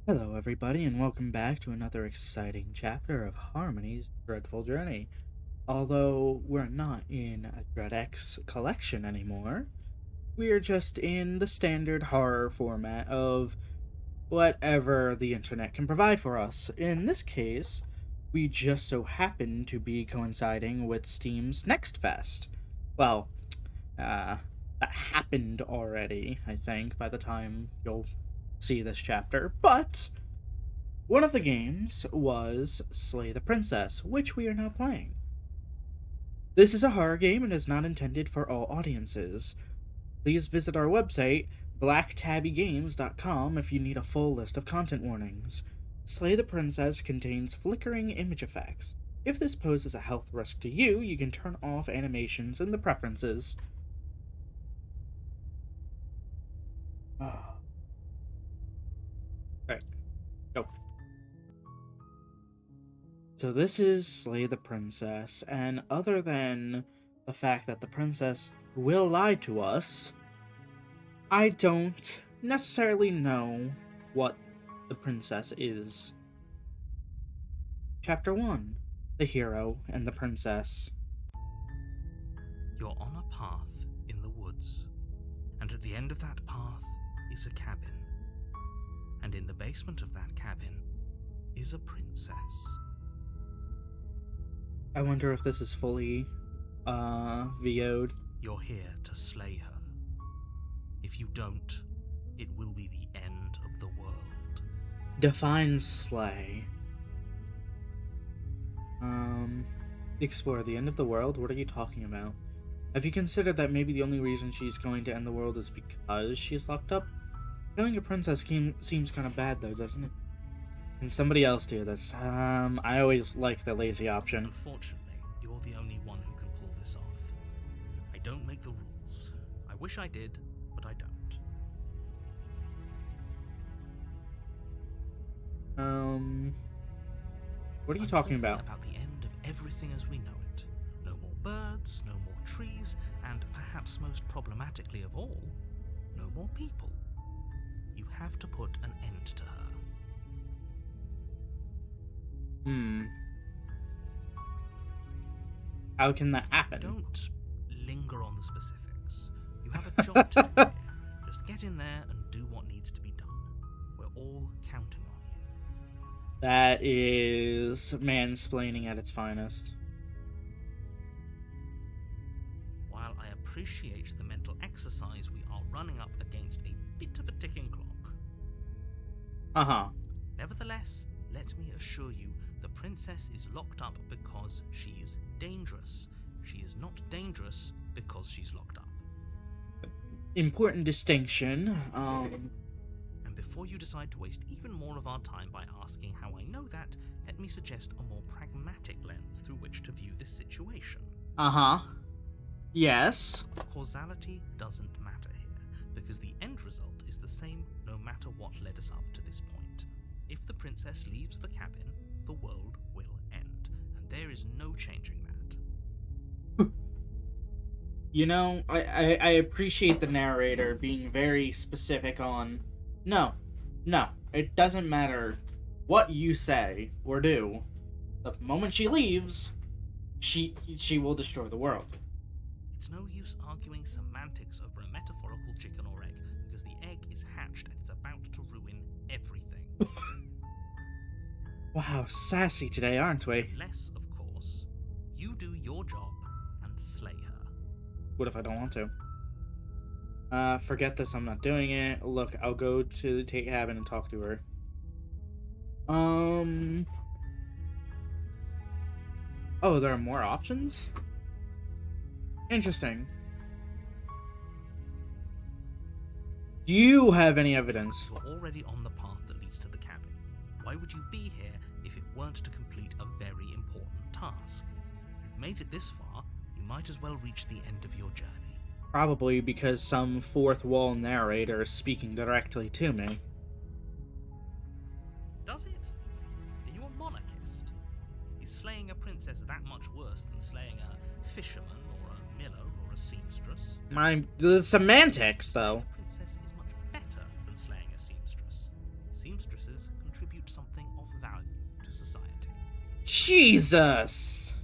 Hello, everybody, and welcome back to another exciting chapter of Harmony's Dreadful Journey. Although we're not in a Dread X collection anymore, we're just in the standard horror format of whatever the internet can provide for us. In this case, we just so happen to be coinciding with Steam's Next Fest. Well, that happened already, I think, by the time you'll see this chapter, but one of the games was Slay the Princess, which we are now playing. This is a horror game and is not intended for all audiences. Please visit our website, blacktabbygames.com, if you need a full list of content warnings. Slay the Princess contains flickering image effects. If this poses a health risk to you, you can turn off animations in the preferences. Alright, go. So this is Slay the Princess, and other than the fact that the princess will lie to us, I don't necessarily know what the princess is. Chapter 1: The Hero and the Princess. You're on a path in the woods, and at the end of that path is a cabin. And in the basement of that cabin is a princess. I wonder if this is fully VO'd. You're here to slay her. If you don't, it will be the end of the world. Define slay. Explore the end of the world? What are you talking about? Have you considered that maybe the only reason she's going to end the world is because she's locked up? Killing a princess seems kind of bad, though, doesn't it? Can somebody else do this? I always like the lazy option. Unfortunately, you're the only one who can pull this off. I don't make the rules. I wish I did, but I don't. What are you I'm talking about? About the end of everything as we know it. No more birds, no more trees, and perhaps most problematically of all, no more people. You have to put an end to her. How can that happen? Don't linger on the specifics. You have a job to do here. Just get in there and do what needs to be done. We're all counting on you. That is mansplaining at its finest. While I appreciate the mental exercise, we are running up against a bit of a ticking clock. Uh-huh. Nevertheless, let me assure you, the princess is locked up because she's dangerous. She is not dangerous because she's locked up. Important distinction. And before you decide to waste even more of our time by asking how I know that, let me suggest a more pragmatic lens through which to view this situation. Uh-huh. Yes. Causality doesn't matter here, because the end result is the same no matter what led us up to this point. If the princess leaves the cabin, the world will end, and there is no changing that. You know, I appreciate the narrator being very specific on, no, it doesn't matter what you say or do. The moment she leaves, she will destroy the world. It's no use arguing semantics over a metaphorical chicken or egg, because the egg is hatched and it's about to ruin everything. Wow, sassy today, aren't we? Unless, of course, you do your job and slay her. What if I don't want to? Forget this, I'm not doing it. Look, I'll go to the cabin and talk to her. Oh, there are more options? Interesting. Do you have any evidence? You're already on the path that leads to the cabin. Why would you be here if it weren't to complete a very important task? You've made it this far, you might as well reach the end of your journey. Probably because some fourth wall narrator is speaking directly to me. Does it? Are you a monarchist? Is slaying a princess that much worse than slaying a fisherman or a miller or a seamstress? The semantics, though. A princess is much better than slaying a seamstress. Seamstresses Jesus!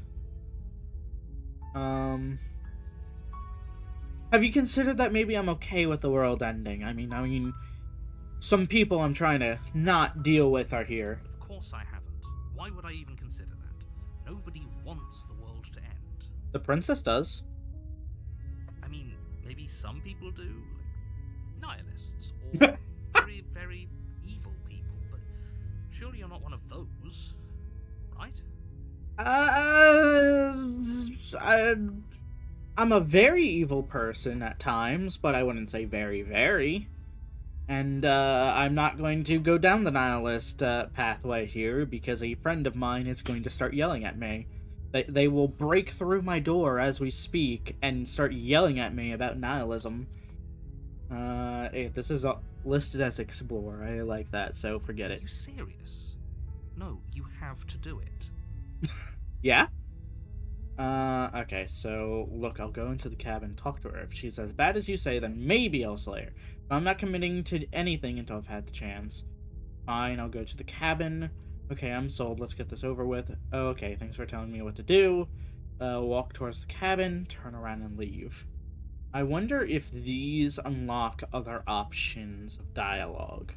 Have you considered that maybe I'm okay with the world ending? I mean, some people I'm trying to not deal with are here. Of course I haven't. Why would I even consider that? Nobody wants the world to end. The princess does. I mean, maybe some people do, like nihilists, or very, very evil people, but surely you're not one of those, right? I'm a very evil person at times, but I wouldn't say very, very. And I'm not going to go down the nihilist pathway here because a friend of mine is going to start yelling at me. They will break through my door as we speak and start yelling at me about nihilism. This is listed as explore. I like that, so forget it. Are you serious? No, you have to do it. Yeah? Okay, so, look, I'll go into the cabin and talk to her. If she's as bad as you say, then maybe I'll slay her. But I'm not committing to anything until I've had the chance. Fine, I'll go to the cabin. Okay, I'm sold. Let's get this over with. Okay, thanks for telling me what to do. Walk towards the cabin, turn around and leave. I wonder if these unlock other options of dialogue.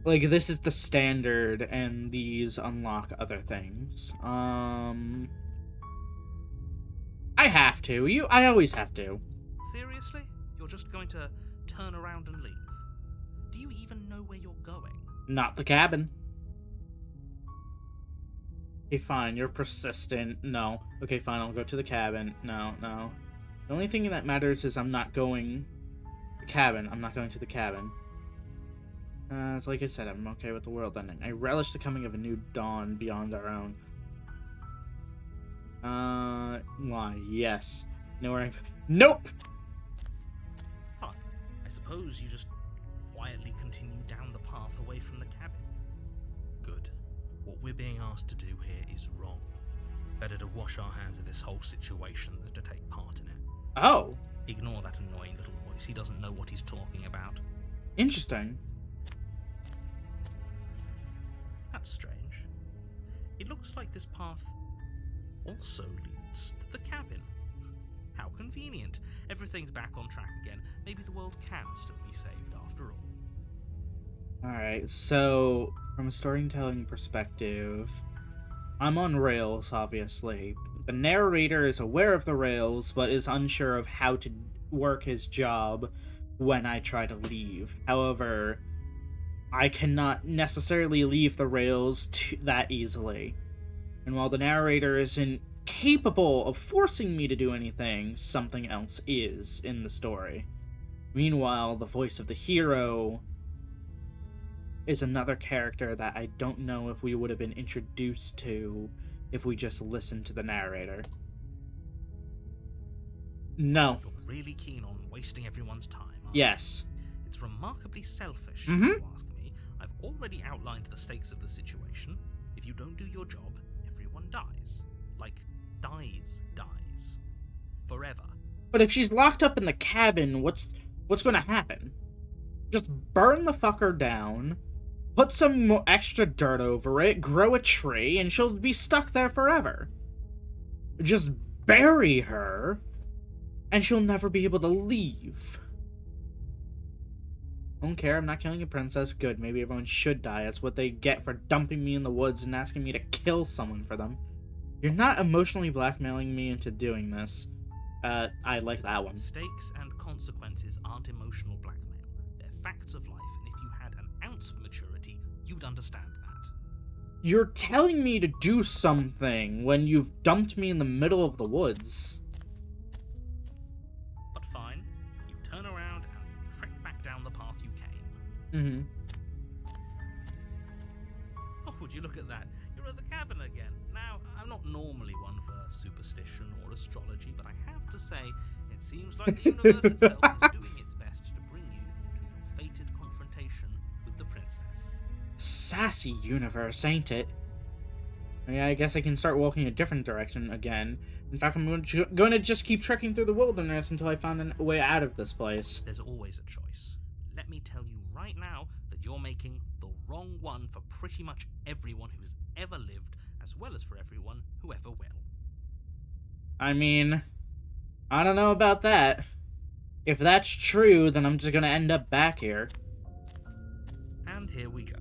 Like, this is the standard, and these unlock other things. I have to. I always have to. Seriously? You're just going to turn around and leave? Do you even know where you're going? Not the cabin. Okay, fine. You're persistent. No. Okay, fine. I'll go to the cabin. No. The only thing that matters is I'm not going... The cabin. I'm not going to the cabin. It's like I said, I'm okay with the world ending. I relish the coming of a new dawn beyond our own. Why? Yes. Nope! Fine. I suppose you just quietly continue down the path away from the cabin. Good. What we're being asked to do here is wrong. Better to wash our hands of this whole situation than to take part in it. Oh. Ignore that annoying little voice. He doesn't know what he's talking about. Interesting. That's strange. It looks like this path also leads to the cabin. How convenient. Everything's back on track again. Maybe the world can still be saved after all. Alright, so from a storytelling perspective, I'm on rails, obviously. The narrator is aware of the rails, but is unsure of how to work his job when I try to leave. However, I cannot necessarily leave the rails that easily. And while the narrator isn't capable of forcing me to do anything, something else is in the story. Meanwhile, the voice of the hero is another character that I don't know if we would have been introduced to if we just listened to the narrator. No. You're really keen on wasting everyone's time, aren't Yes. you? It's remarkably selfish, Mhm. if you ask me. I've already outlined the stakes of the situation. If you don't do your job, everyone dies. Like, dies. Forever. But if she's locked up in the cabin, what's going to happen? Just burn the fucker down, put some more extra dirt over it, grow a tree, and she'll be stuck there forever. Just bury her, and she'll never be able to leave. Don't care, I'm not killing a princess. Good, maybe everyone should die. That's what they get for dumping me in the woods and asking me to kill someone for them. You're not emotionally blackmailing me into doing this. I like that one. Stakes and consequences aren't emotional blackmail. They're facts of life, and if you had an ounce of maturity, you'd understand that. You're telling me to do something when you've dumped me in the middle of the woods. But fine, you turn around and trek back down the path you came. Mm-hmm. Oh, would you look at that? You're at the cabin again. Now, I'm not normally one for superstition or astrology, but I have to say, it seems like the universe itself is doing its best to bring you to your fated confrontation with the princess. Sassy universe, ain't it? Yeah, I guess I can start walking a different direction again. In fact, I'm going to just keep trekking through the wilderness until I find a way out of this place. There's always a choice. Let me tell you right now that you're making the wrong one for pretty much everyone who's ever lived, as well as for everyone who ever will. I mean, I don't know about that. If that's true, then I'm just gonna end up back here. And here we go.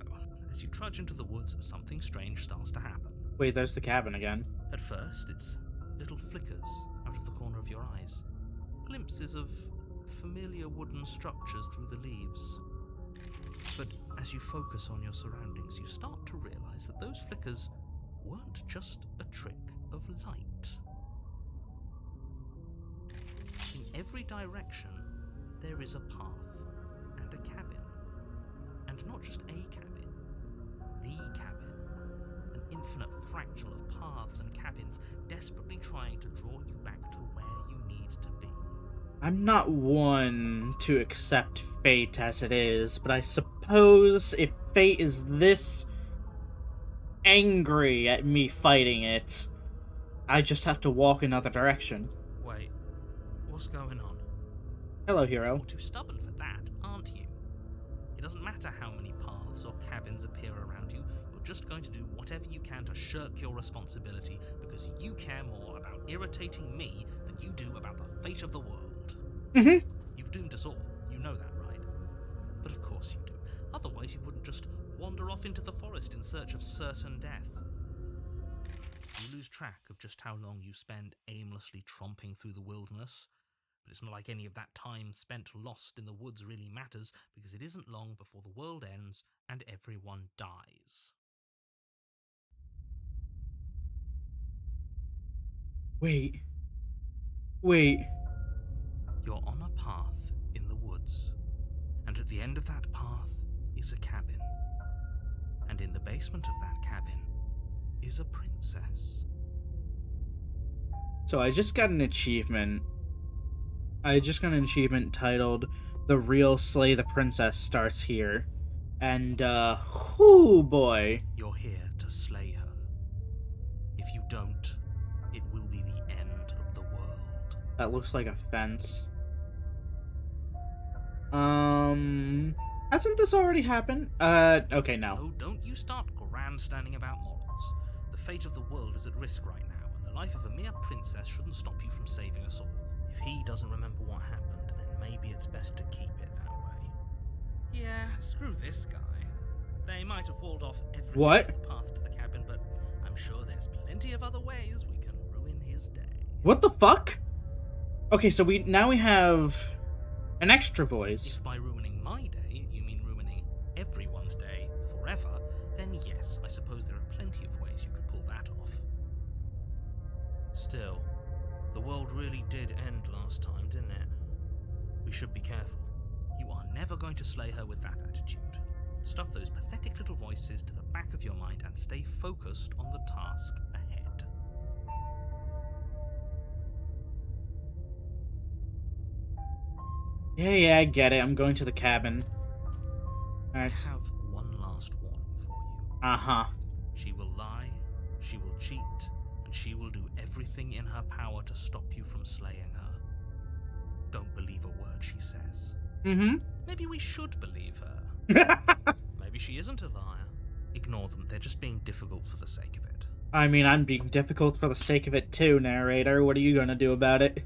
As you trudge into the woods, something strange starts to happen. Wait, there's the cabin again. At first, it's little flickers out of the corner of your eyes. Glimpses of familiar wooden structures through the leaves. But as you focus on your surroundings, you start to realize that those flickers weren't just a trick of light. In every direction, there is a path and a cabin. And not just a cabin, the cabin. An infinite fractal of paths and cabins desperately trying to draw you back to where you need to be. I'm not one to accept fate as it is, but I suppose if fate is this angry at me fighting it, I just have to walk another direction. Wait, what's going on? Hello, hero. You're too stubborn for that, aren't you? It doesn't matter how many paths or cabins appear around you, you're just going to do whatever you can to shirk your responsibility because you care more about irritating me than you do about the fate of the world. Mm-hmm. You've doomed us all, you know that, right? But of course you do. Otherwise you wouldn't just wander off into the forest in search of certain death. You lose track of just how long you spend aimlessly tromping through the wilderness. But it's not like any of that time spent lost in the woods really matters, because it isn't long before the world ends and everyone dies. Wait. You're on a path in the woods, and at the end of that path is a cabin. And in the basement of that cabin is a princess. So I just got an achievement. Titled "The Real Slay the Princess Starts Here." And, whoo boy. You're here to slay her. If you don't, it will be the end of the world. That looks like a fence. Hasn't this already happened? Okay, now. Oh, don't you start grandstanding about morals. The fate of the world is at risk right now, and the life of a mere princess shouldn't stop you from saving us all. If he doesn't remember what happened, then maybe it's best to keep it that way. Yeah, screw this guy. They might have walled off every path to the cabin, but I'm sure there's plenty of other ways we can ruin his day. What the fuck? Okay, so we have an extra voice. If by ruining my day you mean ruining everyone's day forever, then yes, I suppose there are plenty of ways you could pull that off. Still, the world really did end last time, didn't it? We should be careful. You are never going to slay her with that attitude. Stuff those pathetic little voices to the back of your mind and stay focused on the task ahead. Yeah, I get it. I'm going to the cabin. Nice. I have one last warning for you. Uh-huh. She will lie, she will cheat, and she will do everything in her power to stop you from slaying her. Don't believe a word she says. Mm-hmm. Maybe we should believe her. Maybe she isn't a liar. Ignore them, they're just being difficult for the sake of it. I mean, I'm being difficult for the sake of it too, narrator. What are you gonna do about it?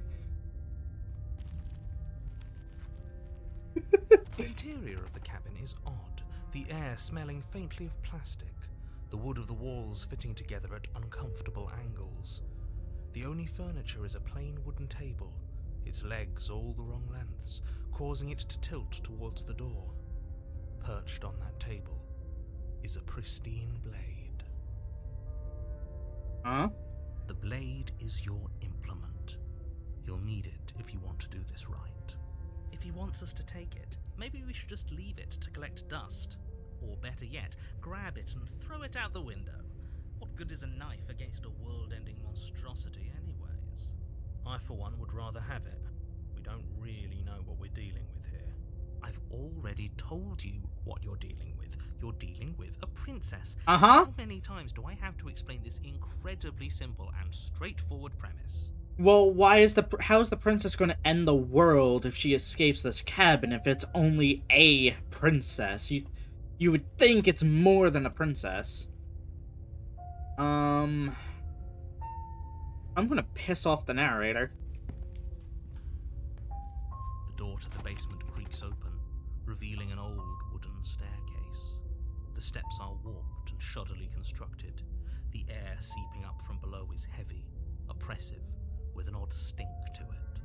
The interior of the cabin is odd, the air smelling faintly of plastic, the wood of the walls fitting together at uncomfortable angles. The only furniture is a plain wooden table, its legs all the wrong lengths, causing it to tilt towards the door. Perched on that table is a pristine blade. Huh? The blade is your implement. You'll need it if you want to do this right. If he wants us to take it, maybe we should just leave it to collect dust. Or better yet, grab it and throw it out the window. What good is a knife against a world-ending monstrosity anyways? I, for one, would rather have it. We don't really know what we're dealing with here. I've already told you what you're dealing with. You're dealing with a princess. Uh-huh. How many times do I have to explain this incredibly simple and straightforward premise? Well, how is the princess going to end the world if she escapes this cabin if it's only a princess? You would think it's more than a princess. I'm gonna piss off the narrator. The door to the basement creaks open, revealing an old wooden staircase. The steps are warped and shoddily constructed. The air seeping up from below is heavy, oppressive, with an odd stink to it.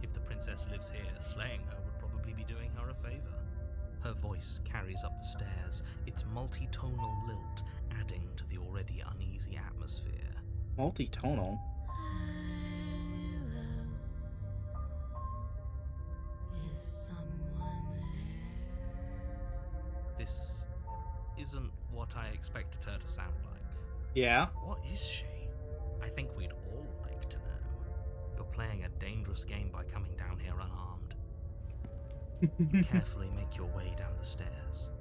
If the princess lives here, slaying her would probably be doing her a favor. Her voice carries up the stairs, its multi-tonal lilt adding to the already uneasy atmosphere. Multi-tonal? Is someone there? This isn't what I expected her to sound like. Yeah. What is she? I think we'd all like to know. You're playing a dangerous game by coming down here unarmed. You carefully make your way down the stairs.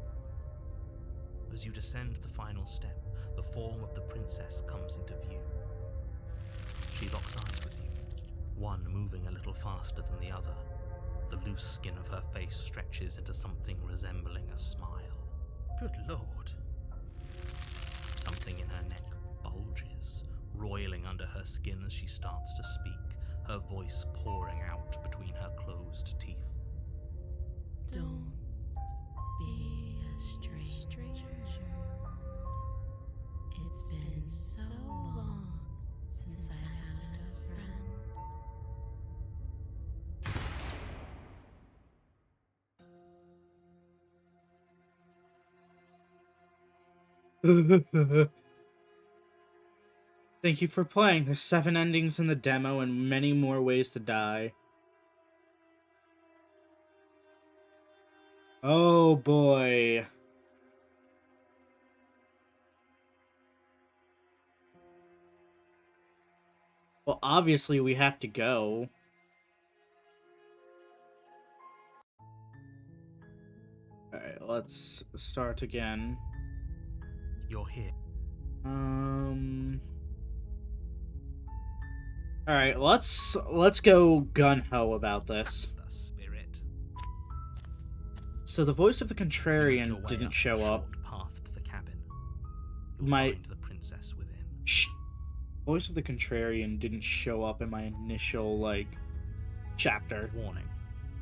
As you descend the final step, the form of the princess comes into view. She locks eyes with you, one moving a little faster than the other. The loose skin of her face stretches into something resembling a smile. Good lord. Something in her neck bulges, roiling under her skin as she starts to speak, her voice pouring out between her closed teeth. Don't be a stranger. It's been so long since I had a friend. Thank you for playing. There's 7 endings in the demo and many more ways to die. Oh boy. Well, obviously we have to go. Alright, let's start again. You're here. Alright, let's go gun-ho about this. That's the spirit. So the voice of the You make your contrarian way didn't up show the up. short path to the cabin. You'll My- find the princess within. Shh. Voice of the contrarian didn't show up in my initial, chapter. Warning,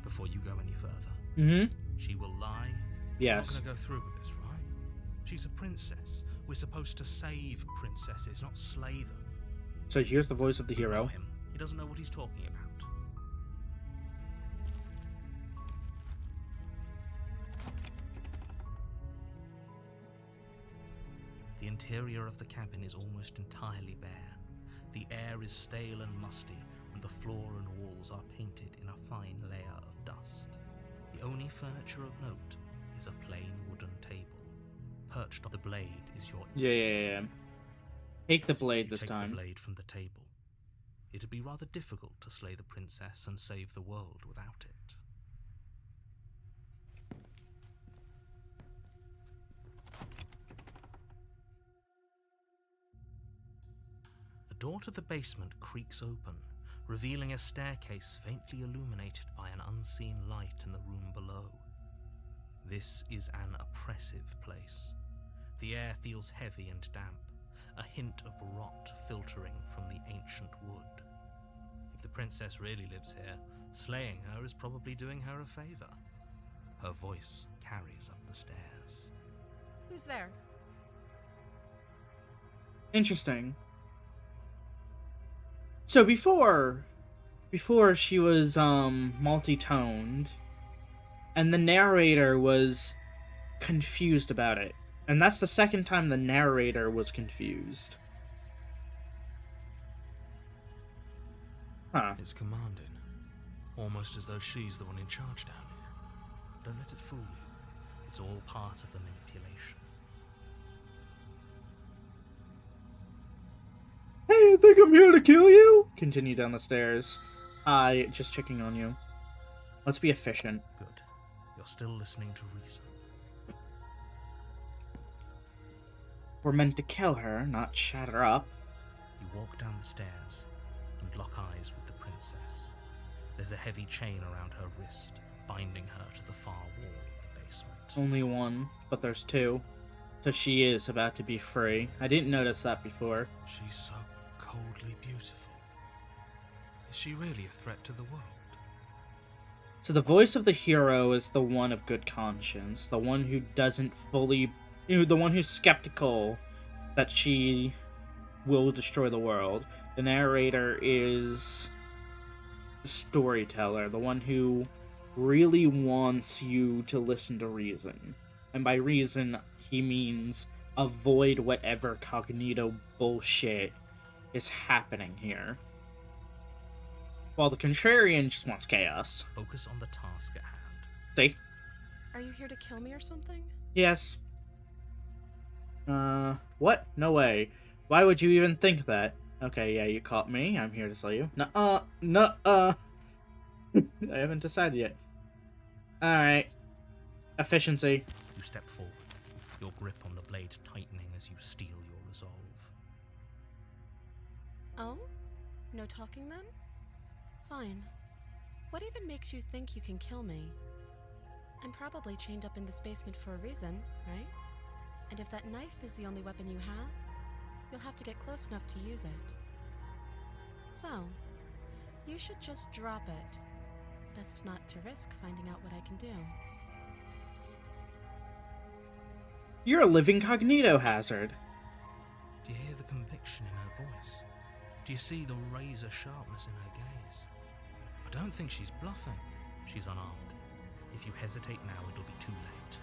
before you go any further. Mm-hmm. She will lie. Yes. You're not gonna go through with this, right? She's a princess. We're supposed to save princesses, not slay them. So here's the voice of the You know hero. him. He doesn't know what he's talking about. The interior of the cabin is almost entirely bare. The air is stale and musty, and the floor and walls are painted in a fine layer of dust. The only furniture of note is a plain wooden table. Perched on the blade is your... Yeah. Take the blade You this take time. the blade from the table. It'd be rather difficult to slay the princess and save the world without it. The door to the basement creaks open, revealing a staircase faintly illuminated by an unseen light in the room below. This is an oppressive place. The air feels heavy and damp, a hint of rot filtering from the ancient wood. If the princess really lives here, slaying her is probably doing her a favor. Her voice carries up the stairs. Who's there? Interesting. So before she was multi-toned, and the narrator was confused about it. And that's the second time the narrator was confused. Huh. It's commanding, almost as though she's the one in charge down here. Don't let it fool you. It's all part of the manipulation. Hey, you think I'm here to kill you? Continue down the stairs. Just checking on you. Let's be efficient. Good. You're still listening to reason. We're meant to kill her, not chat her up. You walk down the stairs and lock eyes with the princess. There's a heavy chain around her wrist, binding her to the far wall of the basement. Only one, but there's 2. So she is about to be free. I didn't notice that before. She's so coldly beautiful. Is she really a threat to the world? So the voice of the hero is the one of good conscience, the one who doesn't fully, the one who's skeptical that she will destroy the world. The narrator is the storyteller, the one who really wants you to listen to reason. And by reason, he means avoid whatever cognito bullshit is happening here. While the contrarian just wants chaos. Focus on the task at hand. See? Are you here to kill me or something? Yes. What? No way. Why would you even think that? Okay, yeah, you caught me. I'm here to sell you. Nuh-uh. Nuh-uh. I haven't decided yet. Alright. Efficiency. You step forward, your grip on the blade tightening as you steel your resolve. Oh? No talking then? Fine. What even makes you think you can kill me? I'm probably chained up in this basement for a reason, right? And if that knife is the only weapon you have, you'll have to get close enough to use it. So, you should just drop it. Best not to risk finding out what I can do. You're a living cognito hazard. Do you hear the conviction in her voice? Do you see the razor sharpness in her gaze? I don't think she's bluffing. She's unarmed. If you hesitate now, it'll be too late.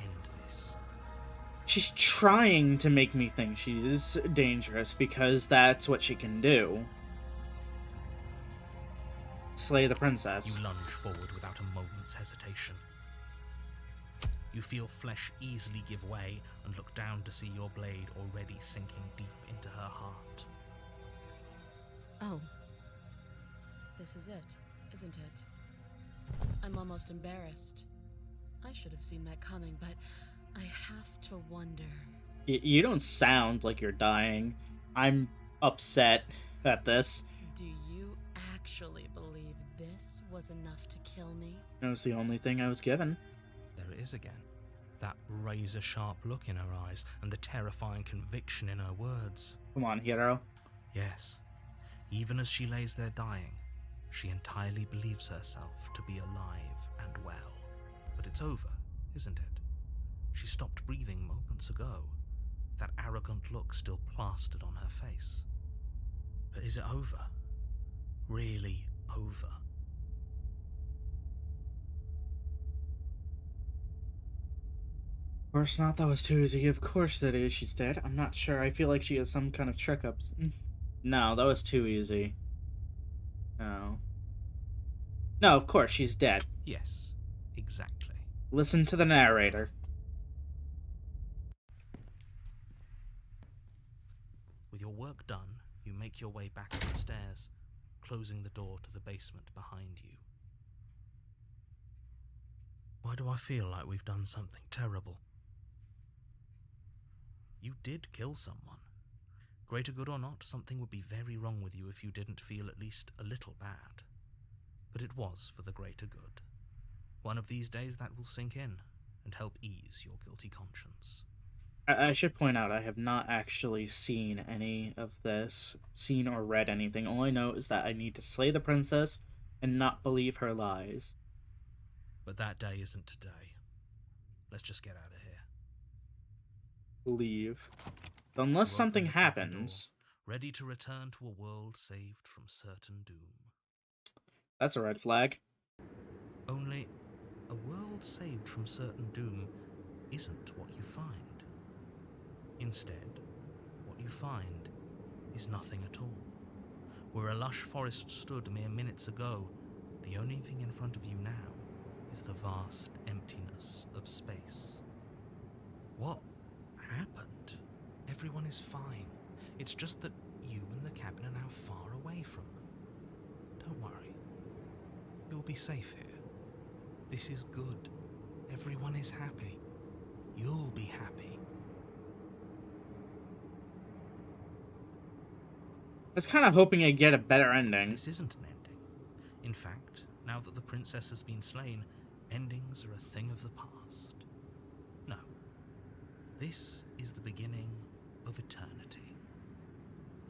End this. She's trying to make me think she's dangerous because that's what she can do. Slay the princess. You lunge forward without a moment's hesitation. You feel flesh easily give way and look down to see your blade already sinking deep into her heart. Oh. This is it, isn't it? I'm almost embarrassed. I should have seen that coming, but I have to wonder. You don't sound like you're dying. I'm upset at this. Do you actually believe this was enough to kill me? That was the only thing I was given. There it is again. That razor-sharp look in her eyes and the terrifying conviction in her words. Come on, hero. Yes, even as she lays there dying, she entirely believes herself to be alive and well. But it's over, isn't it? She stopped breathing moments ago, that arrogant look still plastered on her face. But is it over? Really over? Of course not, that was too easy. Of course it is, she's dead. I'm not sure. I feel like she has some kind of trick up. No, that was too easy. No. No, of course, she's dead. Yes, exactly. Listen to the narrator. With your work done, you make your way back up the stairs, closing the door to the basement behind you. Why do I feel like we've done something terrible? You did kill someone. Greater good or not, something would be very wrong with you if you didn't feel at least a little bad. But it was for the greater good. One of these days that will sink in and help ease your guilty conscience. I should point out, I have not actually seen any of this, seen or read anything. All I know is that I need to slay the princess and not believe her lies. But that day isn't today. Let's just get out of here. Leave. Unless You something open the cabin happens. door, ready to return to a world saved from certain doom. That's a red flag. Only, a world saved from certain doom isn't what you find. Instead, what you find is nothing at all. Where a lush forest stood mere minutes ago, the only thing in front of you now is the vast emptiness of space. What happened? Everyone is fine. It's just that you and the cabin are now far away from them. Don't worry. You'll be safe here. This is good. Everyone is happy. You'll be happy. I was kind of hoping I'd get a better ending. This isn't an ending. In fact, now that the princess has been slain, endings are a thing of the past. No. This is the beginning of eternity.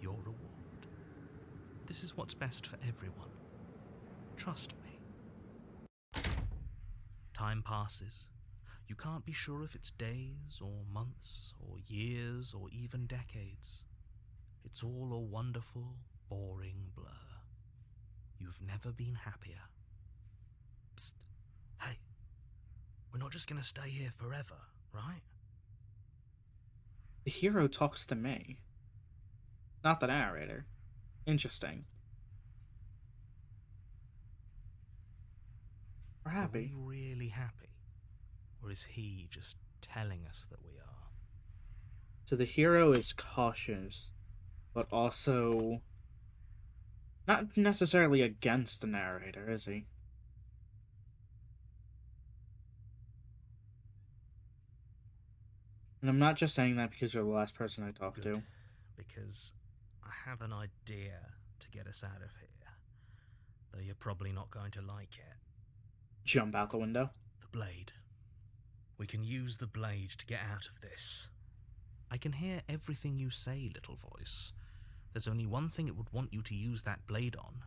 Your reward. This is what's best for everyone. Trust me. Time passes. You can't be sure if it's days or months or years or even decades. It's all a wonderful, boring blur. You've never been happier. Psst. Hey, we're not just gonna stay here forever, right? The hero talks to me, not the narrator. Interesting. We're happy. Are we really happy? Or is he just telling us that we are? So the hero is cautious, but also not necessarily against the narrator, is he? And I'm not just saying that because you're the last person I talked to. Because I have an idea to get us out of here. Though you're probably not going to like it. Jump out the window. The blade. We can use the blade to get out of this. I can hear everything you say, little voice. There's only one thing it would want you to use that blade on,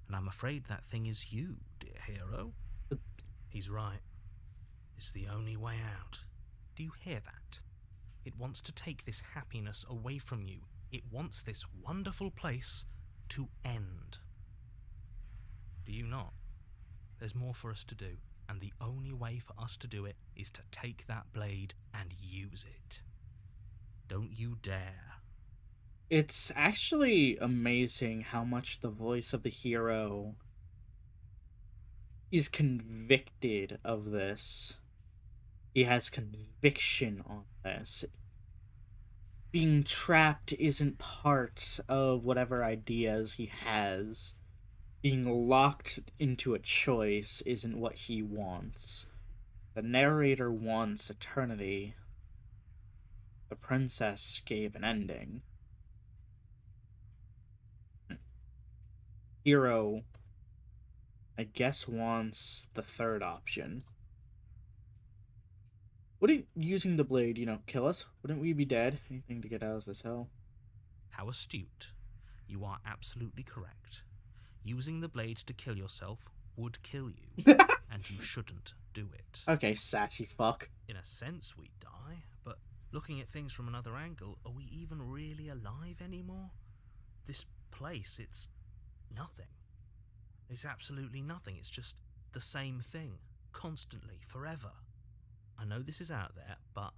and I'm afraid that thing is you, dear hero. He's right. It's the only way out. Do you hear that? It wants to take this happiness away from you. It wants this wonderful place to end. Do you not? There's more for us to do, and the only way for us to do it is to take that blade and use it. Don't you dare. It's actually amazing how much the voice of the hero is convicted of this. He has conviction on this. Being trapped isn't part of whatever ideas he has. Being locked into a choice isn't what he wants. The narrator wants eternity. The princess gave an ending. Hero, I guess, wants the third option. Wouldn't using the blade, kill us? Wouldn't we be dead? Anything to get out of this hell? How astute. You are absolutely correct. Using the blade to kill yourself would kill you, and you shouldn't do it. Okay, sassy fuck. In a sense, we die, but looking at things from another angle, are we even really alive anymore? This place, it's nothing. It's absolutely nothing. It's just the same thing, constantly, forever. I know this is out there, but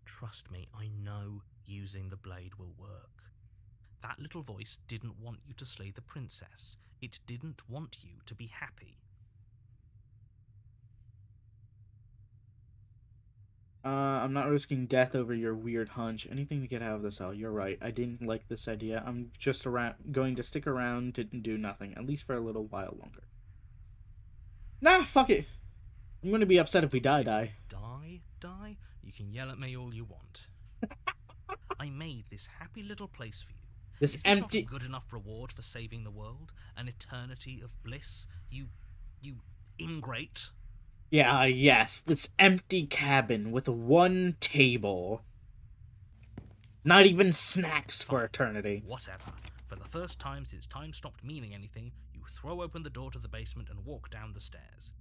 trust me, I know using the blade will work. That little voice didn't want you to slay the princess. It didn't want you to be happy. I'm not risking death over your weird hunch. Anything to get out of this hell. You're right. I didn't like this idea. I'm just going to stick around to do nothing, at least for a little while longer. Nah, fuck it. I'm going to be upset if we die. Die? You can yell at me all you want. I made this happy little place for you. This Is this empty... not a good enough reward for saving the world? An eternity of bliss? You ingrate? Yeah, yes. This empty cabin with one table. Not even snacks for eternity. Whatever. For the first time since time stopped meaning anything, you throw open the door to the basement and walk down the stairs.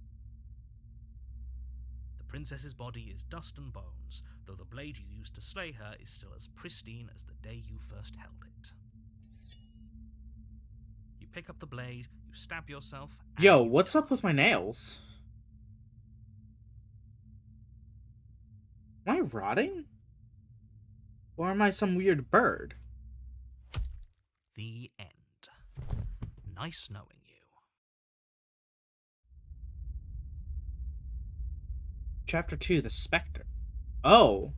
The princess's body is dust and bones, though the blade you used to slay her is still as pristine as the day you first held it. You pick up the blade, you stab yourself. Yo, what's up with my nails? Am I rotting? Or am I some weird bird? The end. Nice knowing you. Chapter 2, The Spectre. Oh.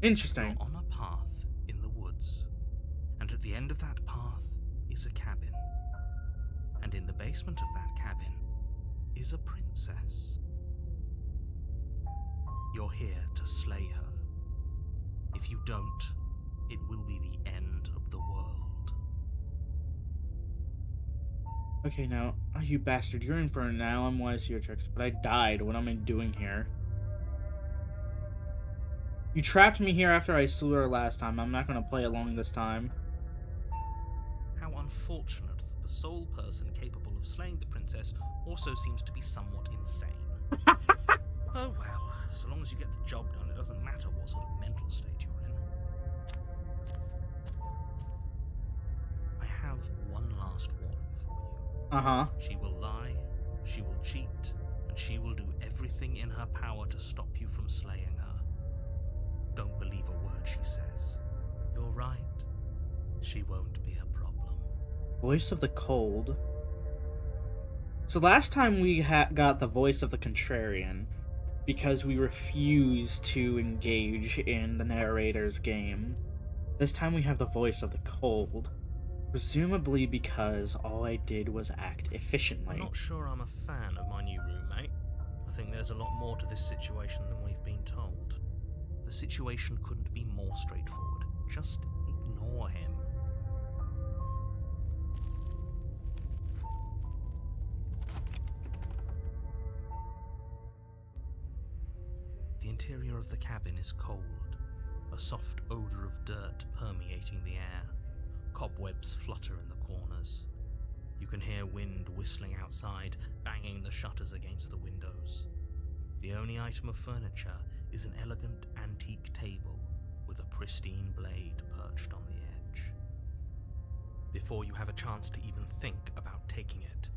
Interesting. You're on a path in the woods, and at the end of that path is a cabin. And in the basement of that cabin is a princess. You're here to slay her. If you don't, it will be the end of the world. Okay, now, oh, you bastard, you're in for an now I'm wise to your tricks, but I died. What am I doing here? You trapped me here after I slew her last time. I'm not gonna play along this time. How unfortunate that the sole person capable of slaying the princess also seems to be somewhat insane. Oh well, so long as you get the job done, it doesn't matter what sort of mental state you're in. I have one last warning for you. Uh-huh. She will lie, she will cheat, and she will do everything in her power to stop you from slaying her. Don't believe a word she says. You're right. She won't be a problem. Voice of the Cold. So last time we got the voice of the Contrarian because we refused to engage in the narrator's game. This time we have the voice of the Cold. Presumably because all I did was act efficiently. I'm not sure I'm a fan of my new roommate. I think there's a lot more to this situation than we've been told. The situation couldn't be more straightforward. Just ignore him. The interior of the cabin is cold, a soft odor of dirt permeating the air. Cobwebs flutter in the corners. You can hear wind whistling outside, banging the shutters against the windows. The only item of furniture is an elegant antique table with a pristine blade perched on the edge. Before you have a chance to even think about taking it,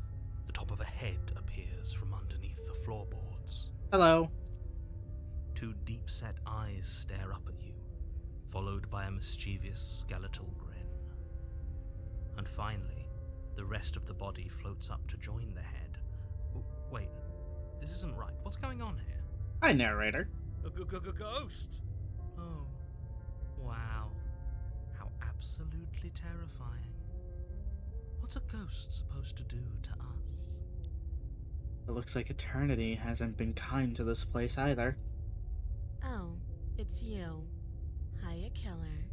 the top of a head appears from underneath the floorboards. Hello. Two deep-set eyes stare up at you, followed by a mischievous skeletal grin. And finally, the rest of the body floats up to join the head. Wait, this isn't right. What's going on here? Hi, narrator. A ghost! Oh, wow. How absolutely terrifying. What's a ghost supposed to do to us? It looks like eternity hasn't been kind to this place either. Oh, it's you. Hiya, killer.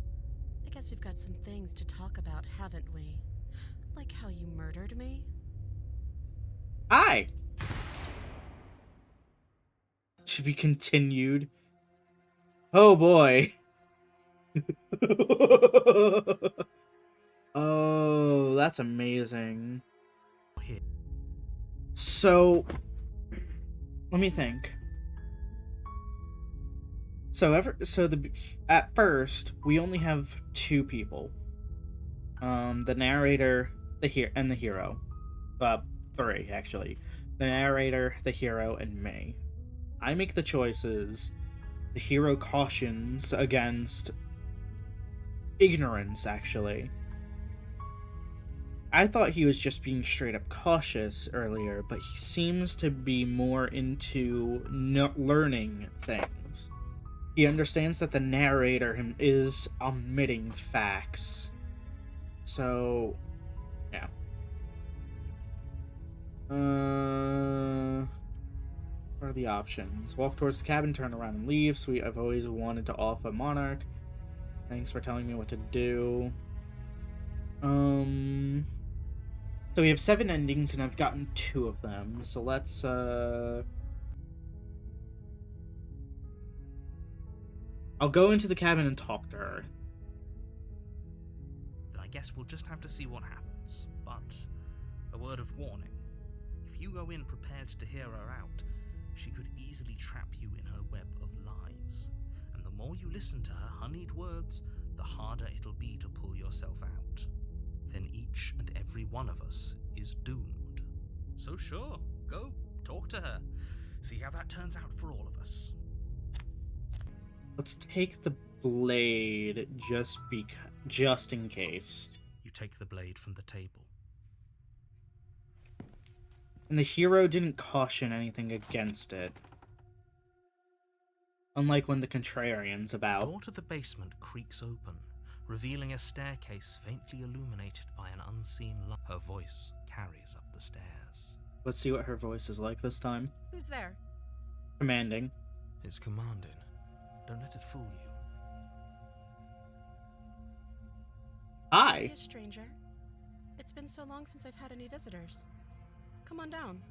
I guess we've got some things to talk about, haven't we? Like how you murdered me? Hi! To be continued. Oh boy. Oh, that's amazing. So, let me think. At first we only have two people. The narrator, the hero. Three actually. The narrator, the hero, and me. I make the choices. The hero cautions against ignorance, actually. I thought he was just being straight up cautious earlier, but he seems to be more into learning things. He understands that the narrator is omitting facts. So, yeah. What are the options? Walk towards the cabin, turn around and leave. Sweet, I've always wanted to off a monarch. Thanks for telling me what to do. So we have 7 endings and I've gotten 2 of them. So let's, I'll go into the cabin and talk to her. Then I guess we'll just have to see what happens. But a word of warning. If you go in prepared to hear her out, she could easily trap you in her web of lies. And the more you listen to her honeyed words, the harder it'll be to pull yourself out. Then each and every one of us is doomed. So sure, go, talk to her. See how that turns out for all of us. Let's take the blade just in case. You take the blade from the table. And the hero didn't caution anything against it. Unlike when the Contrarian's The about. door to the basement creaks open, revealing a staircase faintly illuminated by an unseen light. Her voice carries up the stairs. Let's see what her voice is like this time. Who's there? Commanding. It's commanding. Don't let it fool you. Hi. Hey, stranger. It's been so long since I've had any visitors. Come on down.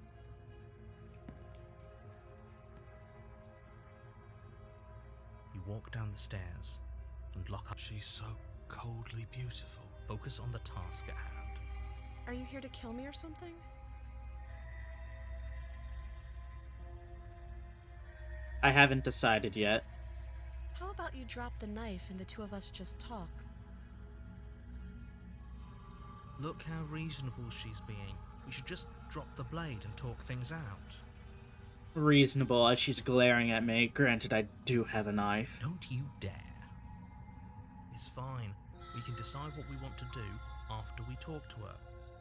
You walk down the stairs and lock up. She's so coldly beautiful. Focus on the task at hand. Are you here to kill me or something? I haven't decided yet. How about you drop the knife and the two of us just talk? Look how reasonable she's being. We should just drop the blade and talk things out. Reasonable as she's glaring at me. Granted, I do have a knife. Don't you dare. It's fine. We can decide what we want to do after we talk to her.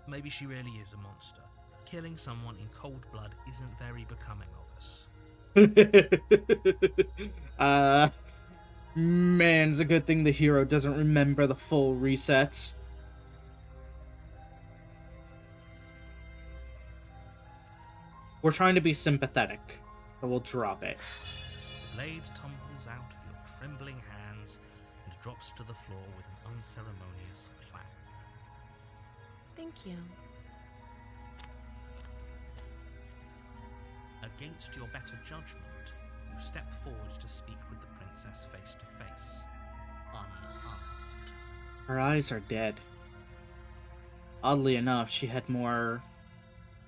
Maybe she really is a monster. Killing someone in cold blood isn't very becoming of us. Man, it's a good thing the hero doesn't remember the full resets. We're trying to be sympathetic, so we'll drop it. The blade tumbles out of your trembling hands and drops to the floor with an unceremonious clang. Thank you. Against your better judgment, you step forward to speak with the princess face to face, unarmed. Her eyes are dead. Oddly enough, she had more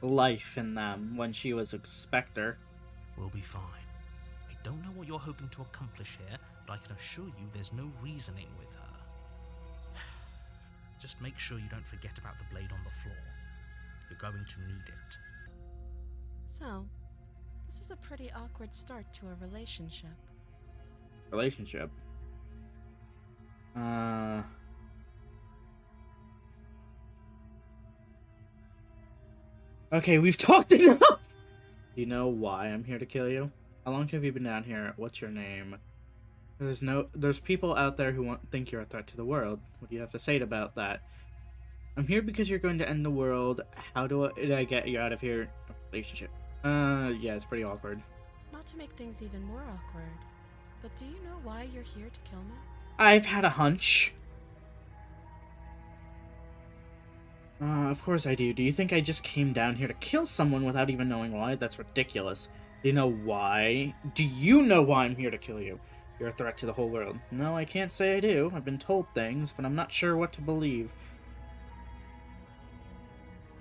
life in them when she was a specter. We'll be fine. I don't know what you're hoping to accomplish here, but I can assure you there's no reasoning with her. Just make sure you don't forget about the blade on the floor. You're going to need it. So, this is a pretty awkward start to a relationship. Relationship? Okay, we've talked enough! Do you know why I'm here to kill you? How long have you been down here? What's your name? There's people out there who think you're a threat to the world. What do you have to say about that? I'm here because you're going to end the world. How do I get you out of here? Relationship. Yeah, it's pretty awkward. Not to make things even more awkward, but do you know why you're here to kill me? I've had a hunch. Of course I do. Do you think I just came down here to kill someone without even knowing why? That's ridiculous. Do you know why? Do you know why I'm here to kill you? You're a threat to the whole world. No, I can't say I do. I've been told things, but I'm not sure what to believe.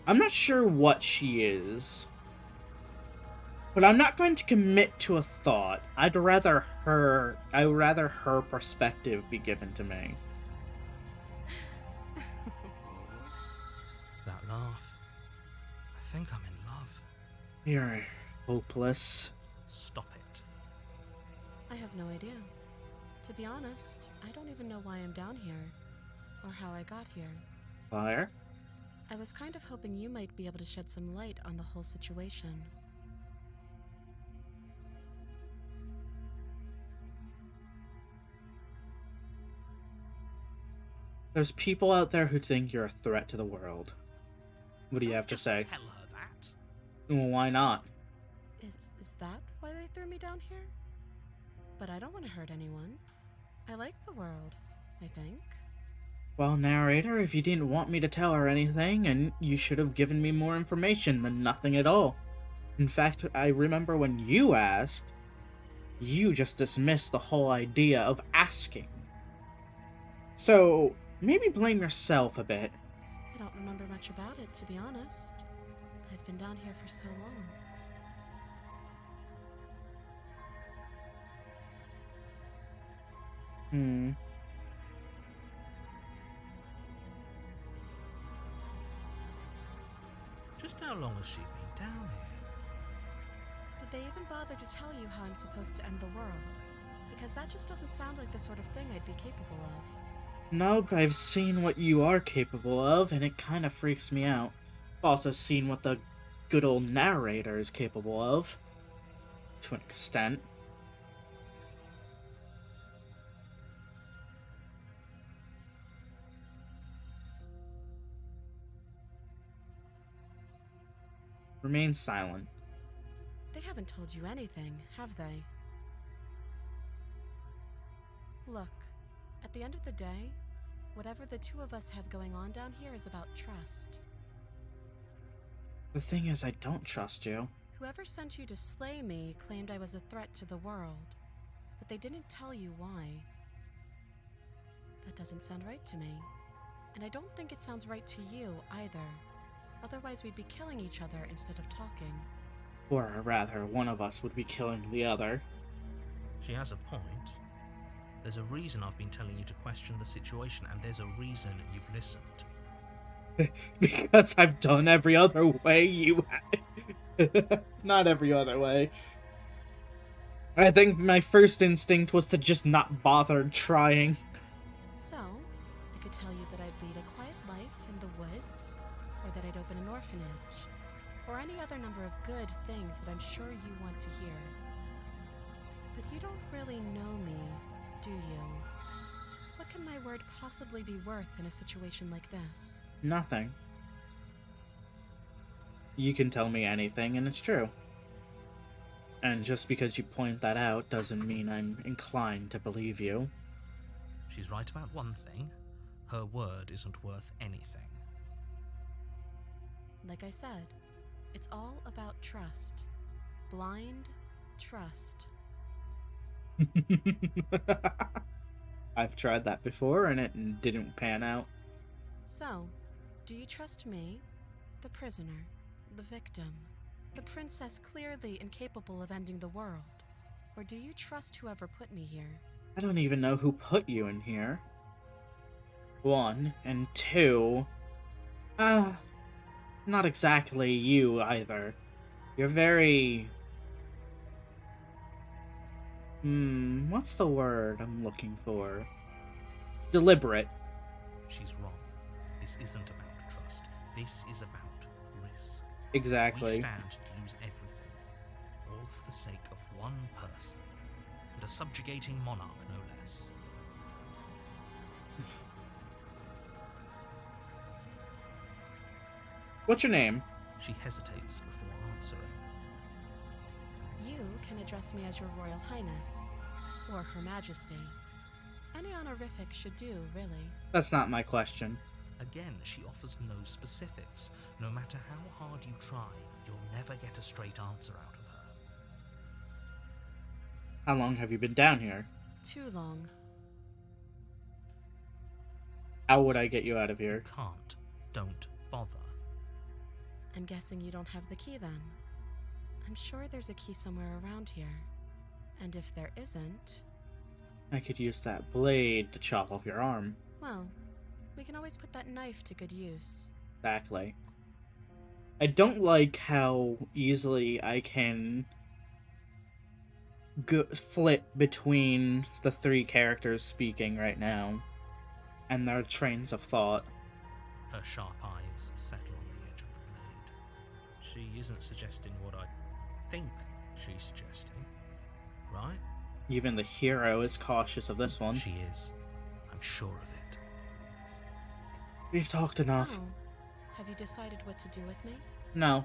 I'm not sure what she is. But I'm not going to commit to a thought. I'd rather her perspective be given to me. That laugh. I think I'm in love. You're hopeless. Stop it. I have no idea. To be honest, I don't even know why I'm down here, or how I got here. Fire? I was kind of hoping you might be able to shed some light on the whole situation. There's people out there who think you're a threat to the world. What do you have to Just say? Tell her that. Well, why not? Is that why they threw me down here? But I don't want to hurt anyone. I like the world, I think. Well, narrator, if you didn't want me to tell her anything, and you should have given me more information than nothing at all. In fact, I remember when you asked, you just dismissed the whole idea of asking. So, maybe blame yourself a bit. I don't remember much about it, to be honest. I've been down here for so long. Just how long has she been down here? Did they even bother to tell you how I'm supposed to end the world? Because that just doesn't sound like the sort of thing I'd be capable of. No, but I've seen what you are capable of, and it kind of freaks me out. I've also seen what the good old narrator is capable of. To an extent. Remain silent. They haven't told you anything, have they? Look, at the end of the day, whatever the two of us have going on down here is about trust. The thing is, I don't trust you. Whoever sent you to slay me claimed I was a threat to the world. but they didn't tell you why. That doesn't sound right to me. And I don't think it sounds right to you either. Otherwise, we'd be killing each other instead of talking. Or rather, one of us would be killing the other. She has a point. There's a reason I've been telling you to question the situation, and there's a reason you've listened. Because I've done every other way you have. Not every other way. I think my first instinct was to just not bother trying. So, I could tell you that I'd lead a quiet life in the woods, or that I'd open an orphanage, or any other number of good things that I'm sure you want to hear. But you don't really know me, do you? What can my word possibly be worth in a situation like this? Nothing. You can tell me anything, and it's true. And just because you point that out doesn't mean I'm inclined to believe you. She's right about one thing. Her word isn't worth anything. Like I said, it's all about trust. Blind trust. I've tried that before, and it didn't pan out. So, do you trust me, the prisoner, the victim, the princess clearly incapable of ending the world? Or do you trust whoever put me here? I don't even know who put you in here. 1, and 2... not exactly you either. You're very... what's the word I'm looking for? Deliberate. She's wrong. This isn't about trust. This is about risk. Exactly. We stand to lose everything, all for the sake of one person, and a subjugating monarch, no less. What's your name? She hesitates before answering. You can address me as your Royal Highness, or Her Majesty. Any honorific should do, really. That's not my question. Again, she offers no specifics. No matter how hard you try, you'll never get a straight answer out of her. How long have you been down here? Too long. How would I get you out of You here? can't. Don't bother. I'm guessing you don't have the key then. I'm sure there's a key somewhere around here. And if there isn't, I could use that blade to chop off your arm. well, we can always put that knife to good use. Exactly. I don't like how easily I can flip between the 3 characters speaking right now and their trains of thought. Her sharp eyes settle on the edge of the blade. She isn't suggesting what I think she's suggesting, right? Even the hero is cautious of this one. She is. I'm sure of it. We've talked enough. Oh, have you decided what to do with me? No.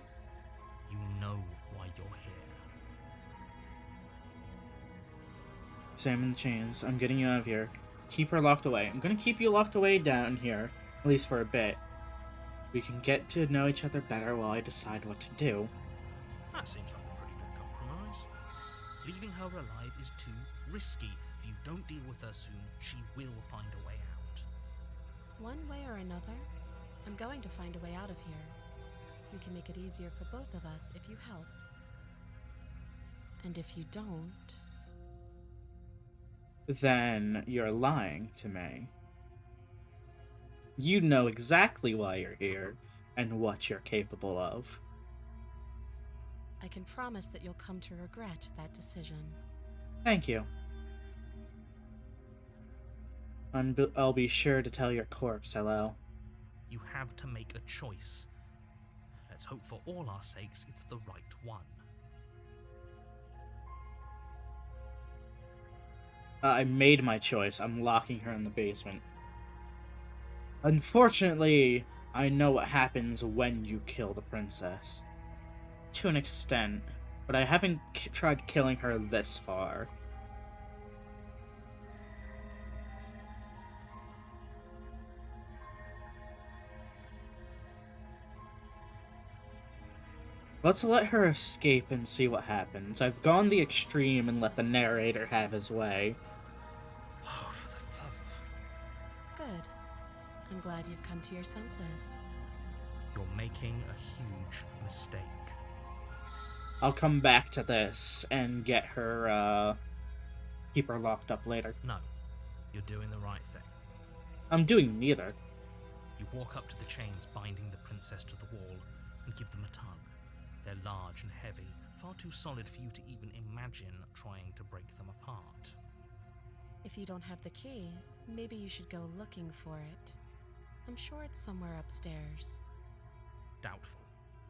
You know why you're here. Sam and chains. I'm getting you out of here. Keep her locked away. I'm gonna keep you locked away down here, at least for a bit. We can get to know each other better while I decide what to do. That seems like a pretty good compromise. Leaving her alive is too risky. If you don't deal with her soon, she will find a way out. One way or another, I'm going to find a way out of here. We can make it easier for both of us if you help. And if you don't... Then you're lying to me. You know exactly why you're here and what you're capable of. I can promise that you'll come to regret that decision. Thank you. I'll be sure to tell your corpse hello. You have to make a choice. Let's hope for all our sakes it's the right one. I made my choice. I'm locking her in the basement. Unfortunately, I know what happens when you kill the princess. To an extent, but I haven't tried killing her this far. Let's let her escape and see what happens. I've gone the extreme and let the narrator have his way. Oh, for the love of... Good. I'm glad you've come to your senses. You're making a huge mistake. I'll come back to this and get her, keep her locked up later. No, you're doing the right thing. I'm doing neither. You walk up to the chains binding the princess to the wall and give them a tug. They're large and heavy, far too solid for you to even imagine trying to break them apart. If you don't have the key, maybe you should go looking for it. I'm sure it's somewhere upstairs. Doubtful.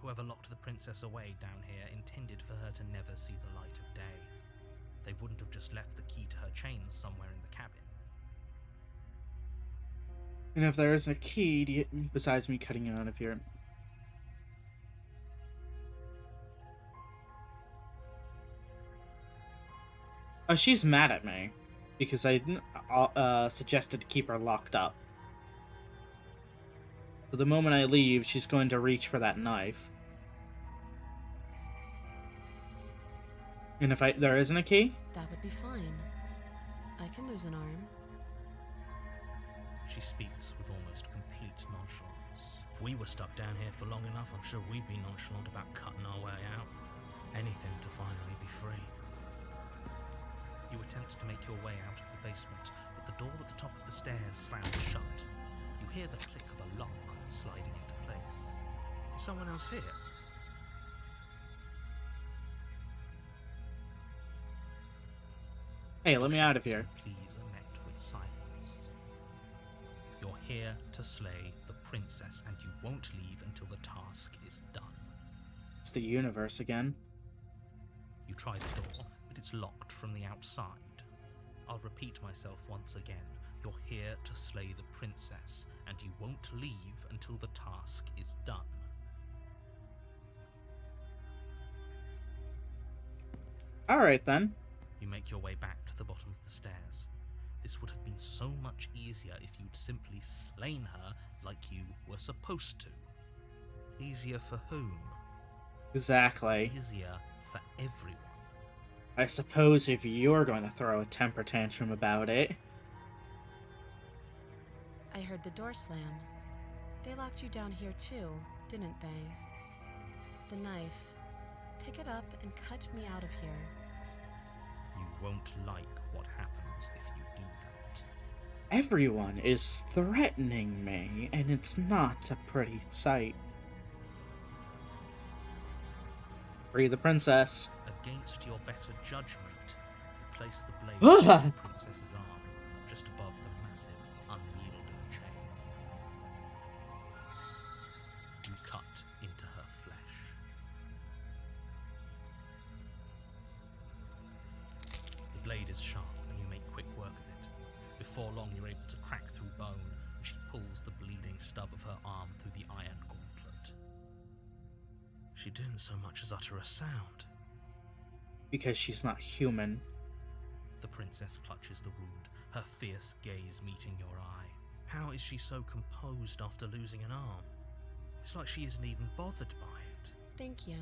Whoever locked the princess away down here intended for her to never see the light of day. They wouldn't have just left the key to her chains somewhere in the cabin. And if there isn't a key, besides me cutting it out of here... she's mad at me because I suggested to keep her locked up. So the moment I leave, she's going to reach for that knife. And if there isn't a key? That would be fine. I can lose an arm. She speaks with almost complete nonchalance. If we were stuck down here for long enough, I'm sure we'd be nonchalant about cutting our way out. Anything to finally be free. You attempt to make your way out of the basement, but the door at the top of the stairs slams shut. You hear the click of a lock sliding into place. Is someone else here? Hey, let me out of Your here. shouts and pleas are met with silence. You're here to slay the princess, and you won't leave until the task is done. It's the universe again. You try the door, but it's locked from the outside. I'll repeat myself once again. You're here to slay the princess, and you won't leave until the task is done. Alright then. You make your way back to the bottom of the stairs. This would have been so much easier if you'd simply slain her like you were supposed to. Easier for whom? Exactly. Easier for everyone. I suppose if you're going to throw a temper tantrum about it. I heard the door slam. They locked you down here too, didn't they? The knife. Pick it up and cut me out of here. You won't like what happens if you do that. Everyone is threatening me, and it's not a pretty sight. Free the princess. Against your better judgment, you place the blade across the princess's arm, just above the massive, unyielding chain. You cut into her flesh. The blade is sharp, and you make quick work of it. Before long, you're able to crack through bone, and she pulls the bleeding stub of her arm through the iron gauntlet. She didn't so much as utter a sound. Because she's not human. The princess clutches the wound, her fierce gaze meeting your eye. How is she so composed after losing an arm? It's like she isn't even bothered by it. Thank you.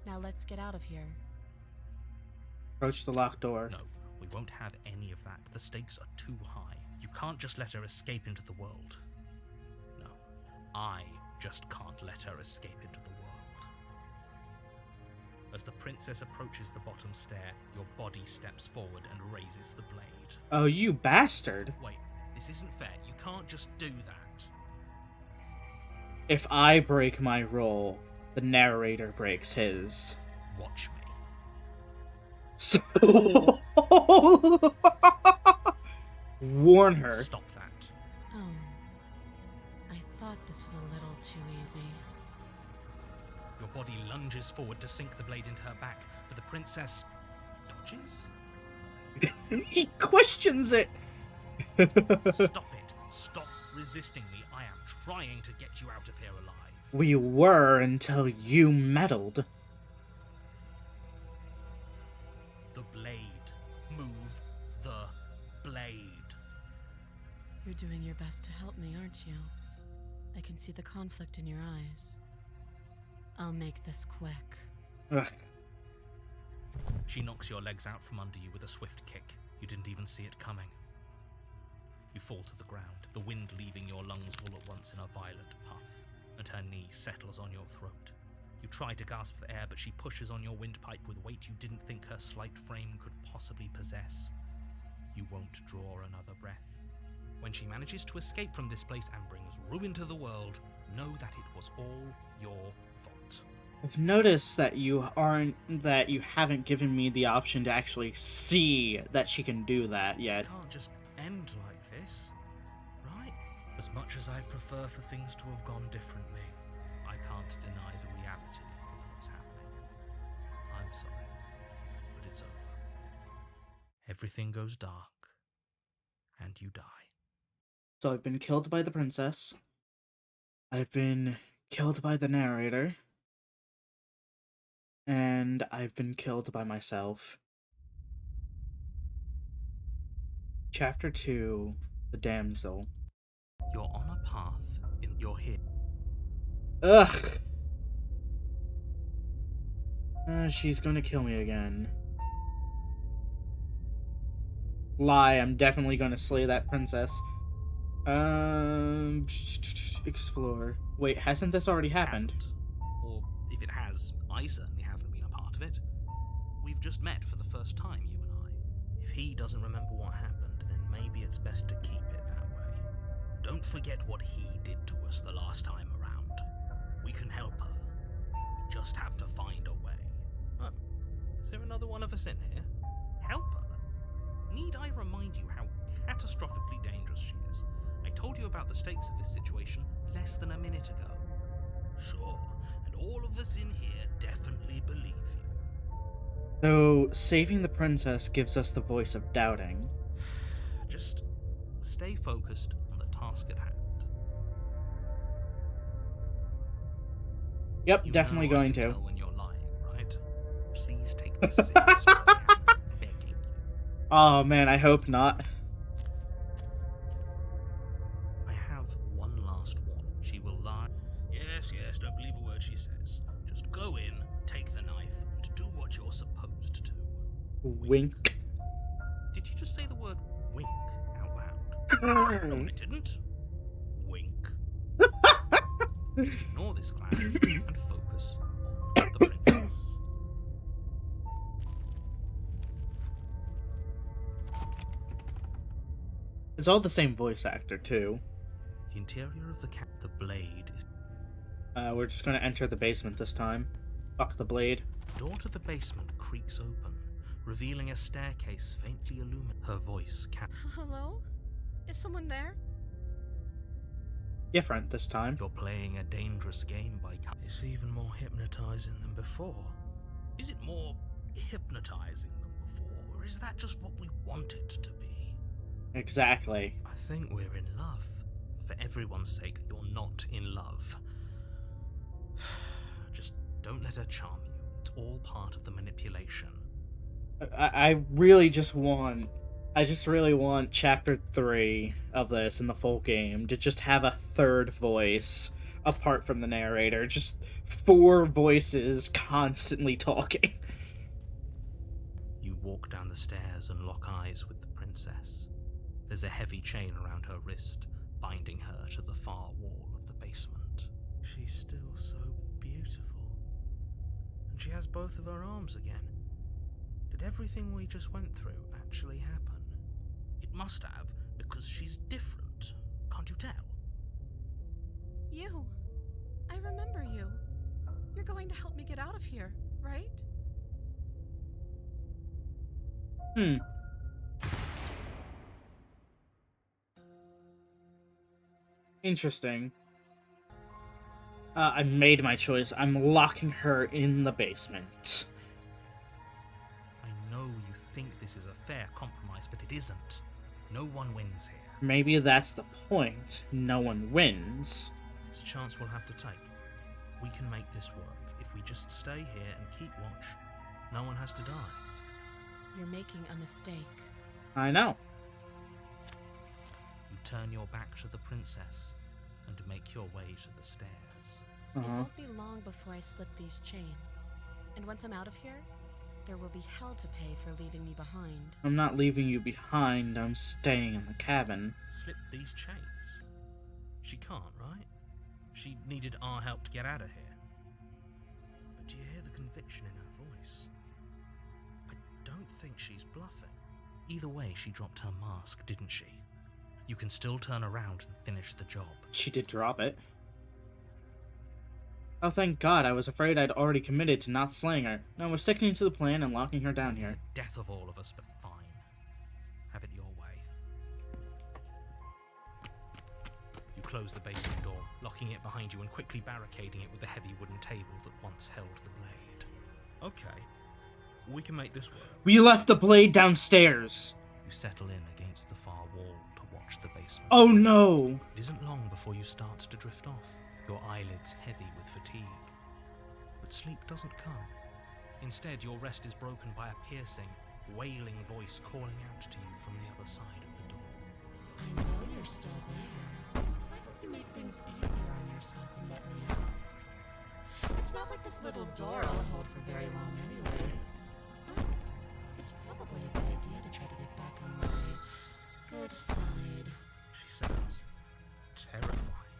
Now let's get out of here. Approach the locked door. No, we won't have any of that. The stakes are too high. You can't just let her escape into the world. No, I just can't let her escape into the world. As the princess approaches the bottom stair, your body steps forward and raises the blade. Oh, you bastard. Wait, this isn't fair. You can't just do that. If I break my role, the narrator breaks his. Watch me. So... Warn her. Stop that. Oh. I thought this was a little too easy. Your body lunges forward to sink the blade into her back, but the princess dodges? He questions it. Stop it. Stop resisting me. I am trying to get you out of here alive. We were until you meddled. The blade. Move the blade. You're doing your best to help me, aren't you? I can see the conflict in your eyes. I'll make this quick. Ugh. She knocks your legs out from under you with a swift kick. You didn't even see it coming. You fall to the ground, the wind leaving your lungs all at once in a violent puff, and her knee settles on your throat. You try to gasp for air, but she pushes on your windpipe with weight you didn't think her slight frame could possibly possess. You won't draw another breath. When she manages to escape from this place and brings ruin to the world, know that it was all your fault. I've noticed that you haven't given me the option to actually see that she can do that yet. It can't just end like this, right? As much as I prefer for things to have gone differently, I can't deny the reality of what's happening. I'm sorry, but it's over. Everything goes dark, and you die. So I've been killed by the princess. I've been killed by the narrator. And I've been killed by myself. Chapter 2, The Damsel. You're on a path in your head. Ugh! She's gonna kill me again. Lie, I'm definitely gonna slay that princess. Explore. Wait, hasn't this already happened? Hasn't. Or if it has, I certainly haven't been a part of it. We've just met for the first time, you and I. If he doesn't remember what happened, then maybe it's best to keep it that way. Don't forget what he did to us the last time around. We can help her. We just have to find a way. Oh, is there another one of us in here? Help her? Need I remind you how catastrophically dangerous she is? I told you about the stakes of this situation less than a minute ago. Sure, and all of us in here definitely believe you. So, saving the princess gives us the voice of doubting. Just stay focused on the task at hand. Yep, You definitely know I going can to. tell when you're lying, right? Please take this seriously. I'm begging you. Oh man, I hope not. I have one last warning. She will lie. Yes, don't believe a word she says. Just go in, take the knife, and do what you're supposed to. Wink. Did you just say the word wink out loud? No, I didn't. Wink. Ignore this clown and focus on the princess. It's all the same voice actor, too. The interior of the the blade is... We're just gonna enter the basement this time. Fuck the blade. The door to the basement creaks open, revealing a staircase faintly illuminated. Her voice Hello? Is someone there? Different this time. You're playing a dangerous game by... It's even more hypnotizing than before. Is it more hypnotizing than before, or is that just what we want it to be? Exactly. I think we're in love. For everyone's sake, you're not in love. Just don't let her charm you. It's all part of the manipulation. I just really want chapter 3 of this in the full game to just have a third voice apart from the narrator. Just 4 voices constantly talking. You walk down the stairs and lock eyes with the princess. There's a heavy chain around her wrist, binding her to the far wall of the basement. She's still so beautiful. And she has both of her arms again. Did everything we just went through actually happen? It must have, because she's different. Can't you tell? You. I remember you. You're going to help me get out of here, right? Interesting. I made my choice. I'm locking her in the basement. I know you think this is a fair compromise, but it isn't. No one wins here. Maybe that's the point. No one wins. It's a chance we'll have to take. We can make this work if we just stay here and keep watch. No one has to die. You're making a mistake. I know. You turn your back to the princess and make your way to the stairs. It Uh-huh. won't be long before I slip these chains. And once I'm out of here, there will be hell to pay for leaving me behind. I'm not leaving you behind. I'm staying in the cabin. Slip these chains? She can't, right? She needed our help to get out of here. But do you hear the conviction in her voice? I don't think she's bluffing. Either way, she dropped her mask, didn't she? You can still turn around and finish the job. She did drop it. Oh, thank God. I was afraid I'd already committed to not slaying her. No, we're sticking to the plan and locking her down here. The death of all of us, but fine. Have it your way. You close the basement door, locking it behind you and quickly barricading it with the heavy wooden table that once held the blade. Okay, we can make this work. We left the blade downstairs. You settle in against the far wall to watch the basement. Oh no! It isn't long before you start to drift off, your eyelids heavy with fatigue. But sleep doesn't come. Instead, your rest is broken by a piercing, wailing voice calling out to you from the other side of the door. I know you're still there. Why don't you make things easier on yourself and let me out? It's not like this little door will hold for very long anyways. Huh? It's probably a good idea to try to get back on my good side. She sounds terrifying.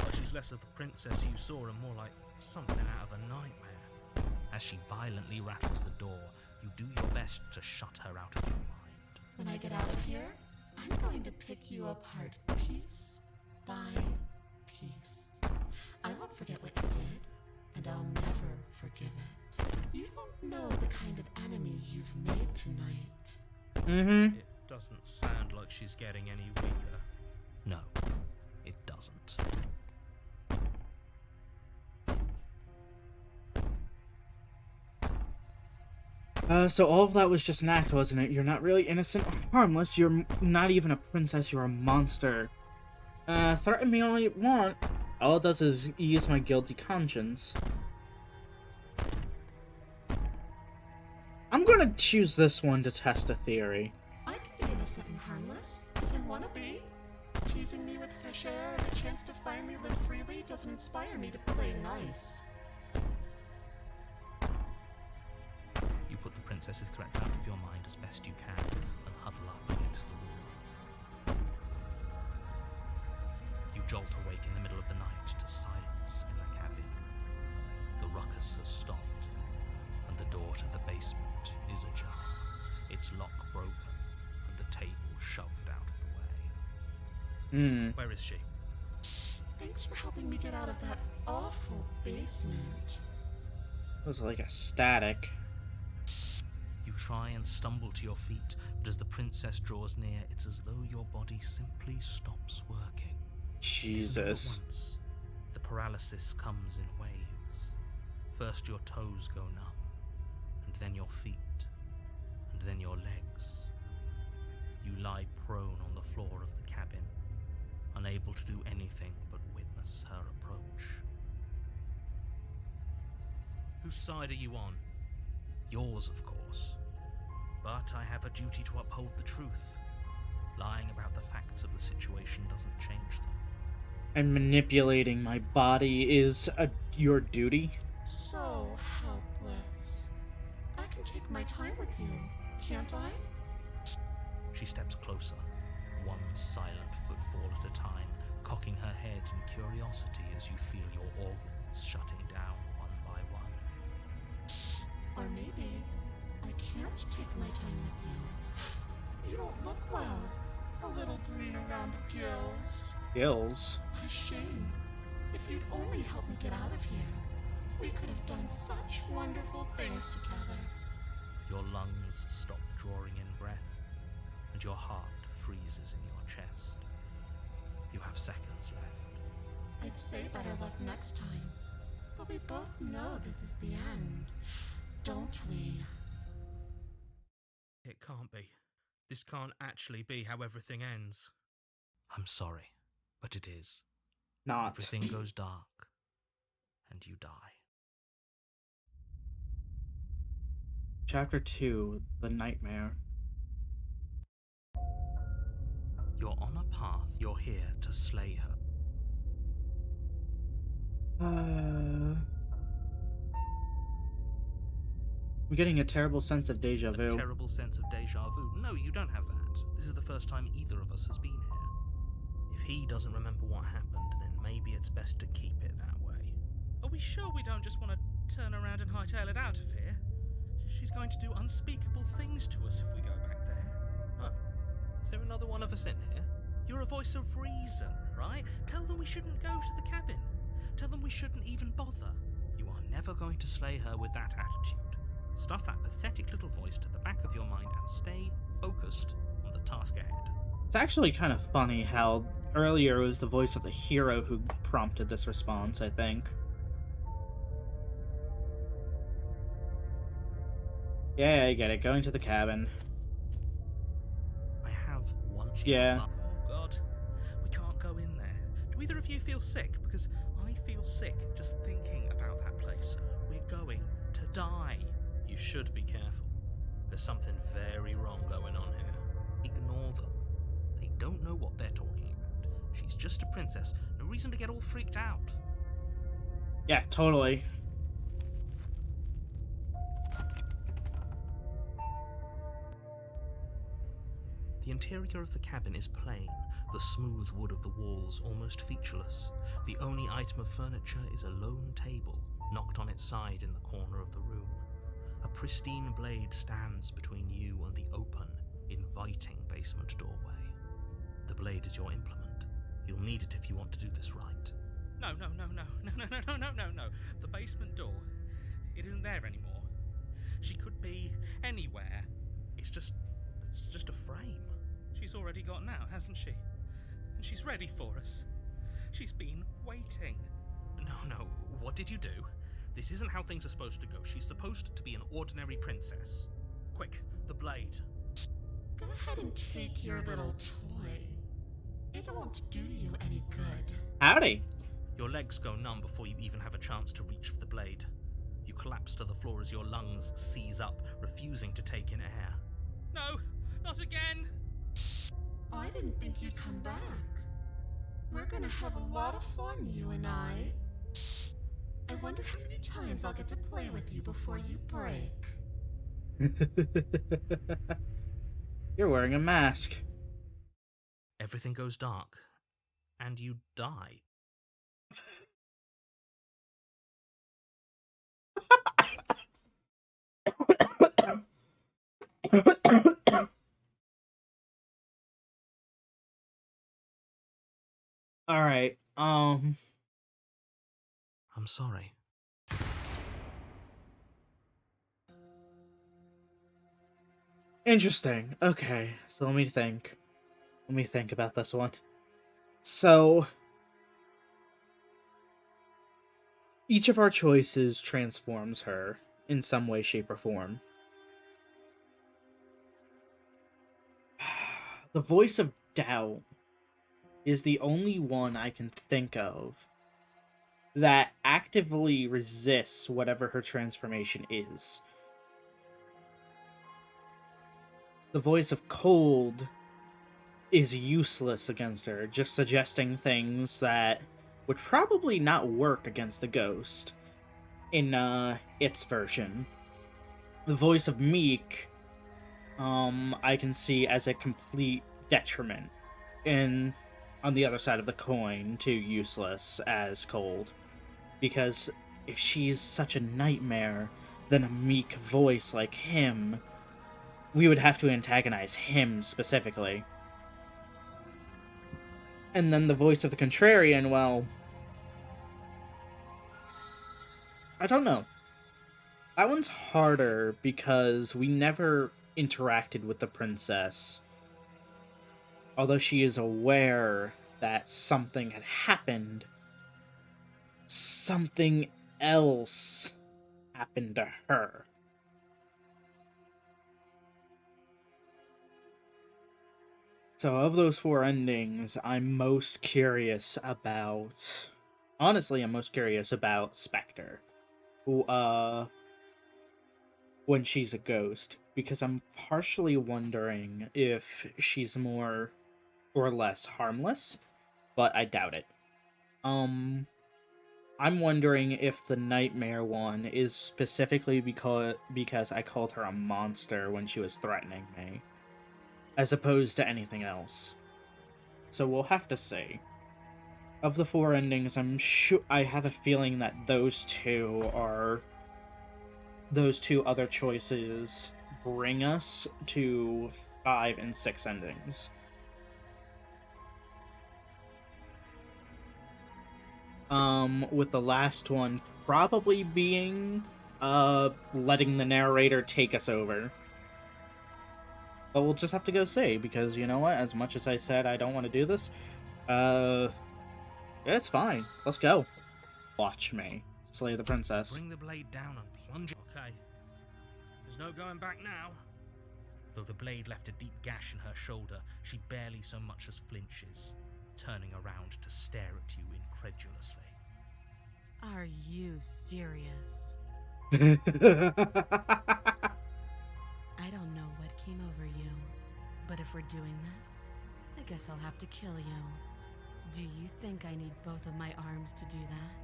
Like she's less of the princess you saw and more like something out of a nightmare. As she violently rattles the door, you do your best to shut her out of your mind. When I get out of here, I'm going to pick you apart piece by piece. I won't forget what you did, and I'll never forgive it. You don't know the kind of enemy you've made tonight. Mm-hmm. It doesn't sound like she's getting any weaker. No, it doesn't. So all of that was just an act, wasn't it? You're not really innocent or harmless. You're not even a princess. You're a monster. Threaten me all you want. All it does is ease my guilty conscience. I'm gonna choose this one to test a theory. I can be innocent and harmless if you want to be. Teasing me with fresh air and a chance to finally live freely doesn't inspire me to play nice. You put the princess's threats out of your mind as best you can and huddle up against the wall. You jolt awake in the middle of the night to silence in the cabin. The ruckus has stopped, and the door to the basement is ajar, its lock broken, and the table shoved out of the way. Where is she? Thanks for helping me get out of that awful basement. It was like a static. You try and stumble to your feet, but as the princess draws near, it's as though your body simply stops working. It isn't all at Jesus. once. The paralysis comes in waves. First your toes go numb, and then your feet, and then your legs. You lie prone on the floor of the cabin, unable to do anything but witness her approach. Whose side are you on? Yours, of course. But I have a duty to uphold the truth. Lying about the facts of the situation doesn't change them. And manipulating my body is your duty? So helpless. I can take my time with you, can't I? She steps closer, one silent footfall at a time, cocking her head in curiosity as you feel your organs shutting down one by one. Or maybe I can't take my time with you. You don't look well. A little green around the gills. Gills? What a shame. If you'd only helped me get out of here, we could have done such wonderful things together. Your lungs stop drawing in breath, and your heart freezes in your chest. You have seconds left. I'd say better luck next time, but we both know this is the end, don't we? It can't be. This can't actually be how everything ends. I'm sorry, but it is. Not. Everything goes dark, and you die. Chapter 2, The Nightmare. You're on a path. You're here to slay her. I'm getting a terrible sense of deja A vu. terrible sense of deja vu. No, you don't have that. This is the first time either of us has been here. If he doesn't remember what happened, then maybe it's best to keep it that way. Are we sure we don't just want to turn around and hightail it out of here? She's going to do unspeakable things to us if we go back there. Oh, is there another one of us in here? You're a voice of reason, right? Tell them we shouldn't go to the cabin. Tell them we shouldn't even bother. You are never going to slay her with that attitude. Stuff that pathetic little voice to the back of your mind and stay focused on the task ahead. It's actually kind of funny how earlier it was the voice of the hero who prompted this response, I think. Yeah, I get it. Going to the cabin. I have one sheet Yeah. of luck. Oh God, we can't go in there. Do either of you feel sick? Because I feel sick just thinking about that place. We're going to die. You should be careful. There's something very wrong going on here. Ignore them. They don't know what they're talking about. She's just a princess. No reason to get all freaked out. Yeah, totally. The interior of the cabin is plain, the smooth wood of the walls almost featureless. The only item of furniture is a lone table, knocked on its side in the corner of the room. A pristine blade stands between you and the open, inviting basement doorway. The blade is your implement. You'll need it if you want to do this right. No. The basement door. It isn't there anymore. She could be anywhere. It's just a frame. She's already gotten out, hasn't she? And she's ready for us. She's been waiting. No, what did you do? This isn't how things are supposed to go. She's supposed to be an ordinary princess. Quick, the blade. Go ahead and take your little toy. It won't do you any good. Howdy. Your legs go numb before you even have a chance to reach for the blade. You collapse to the floor as your lungs seize up, refusing to take in air. No, not again. I didn't think you'd come back. We're gonna have a lot of fun, you and I. I wonder how many times I'll get to play with you before you break. You're wearing a mask. Everything goes dark, and you die. All right. I'm sorry. Interesting. Okay, so let me think. Let me think about this one. So, each of our choices transforms her in some way, shape, or form. The voice of doubt is the only one I can think of that actively resists whatever her transformation is. The voice of cold is useless against her, just suggesting things that would probably not work against the ghost in its version. The voice of meek, I can see as a complete detriment on the other side of the coin to useless as cold. Because if she's such a nightmare, then a meek voice like him, we would have to antagonize him specifically. And then the voice of the contrarian, well, I don't know. That one's harder because we never interacted with the princess. Although she is aware that something had happened, something else happened to her. So of those four endings, I'm most curious about... Honestly, I'm most curious about Spectre. Who, when she's a ghost. Because I'm partially wondering if she's more or less harmless. But I doubt it. I'm wondering if the nightmare one is specifically because I called her a monster when she was threatening me, as opposed to anything else. So we'll have to see. Of the 4 endings, I have a feeling that those two other choices bring us to 5 and 6 endings. With the last one probably being letting the narrator take us over. But we'll just have to go see, because you know what? As much as I said I don't want to do this, it's fine. Let's go. Watch me slay the princess. Bring the blade down and plunge it. Okay. There's no going back now. Though the blade left a deep gash in her shoulder, she barely so much as flinches, turning around to stare at you incredulously. Are you serious? I don't know what came over you, but if we're doing this, I guess I'll have to kill you. Do you think I need both of my arms to do that?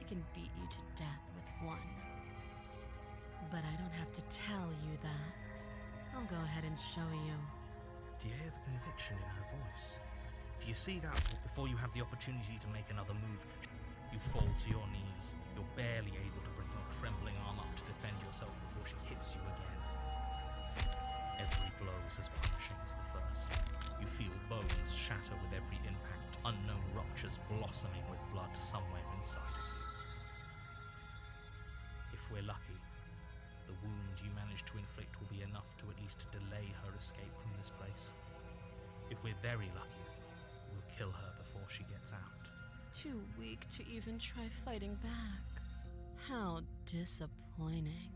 I can beat you to death with one. But I don't have to tell you that. I'll go ahead and show you. Do you hear the conviction in her voice? Do you see that before you have the opportunity to make another move, you fall to your knees. You're barely able to bring your trembling arm up to defend yourself before she hits you again. Every blow is as punishing as the first. You feel bones shatter with every impact, unknown ruptures blossoming with blood somewhere inside of you. If we're lucky, the wound you manage to inflict will be enough to at least delay her escape from this place. If we're very lucky, we'll kill her before she gets out. Too weak to even try fighting back. How disappointing.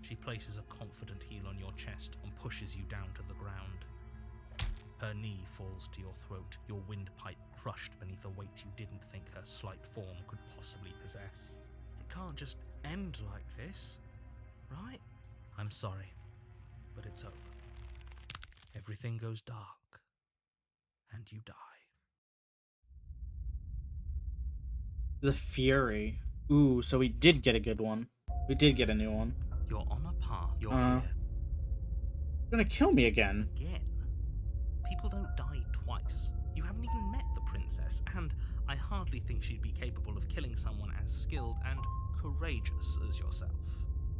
She places a confident heel on your chest and pushes you down to the ground. Her knee falls to your throat, your windpipe crushed beneath a weight you didn't think her slight form could possibly possess. It can't just end like this, right? I'm sorry, but it's over. Everything goes dark, and you die. The Fury. Ooh, so we did get a good one. We did get a new one. You're on a path. You're You're gonna kill me again. Again? People don't die twice. You haven't even met the princess, and I hardly think she'd be capable of killing someone as skilled and courageous as yourself.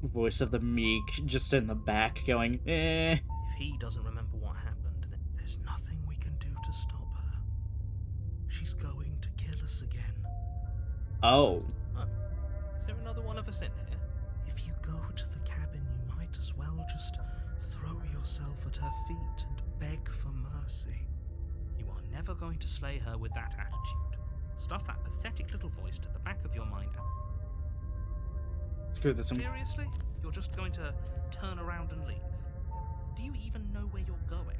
Voice of the meek just in the back going, eh. If he doesn't remember what happened, then there's nothing we can do to stop her. She's going to kill us again. Oh. Oh, is there another one of us in here? If you go to the cabin, you might as well just throw yourself at her feet and beg for mercy. You are never going to slay her with that attitude. Stuff that pathetic little voice to the back of your mind. Screw this. Seriously? You're just going to turn around and leave? Do you even know where you're going?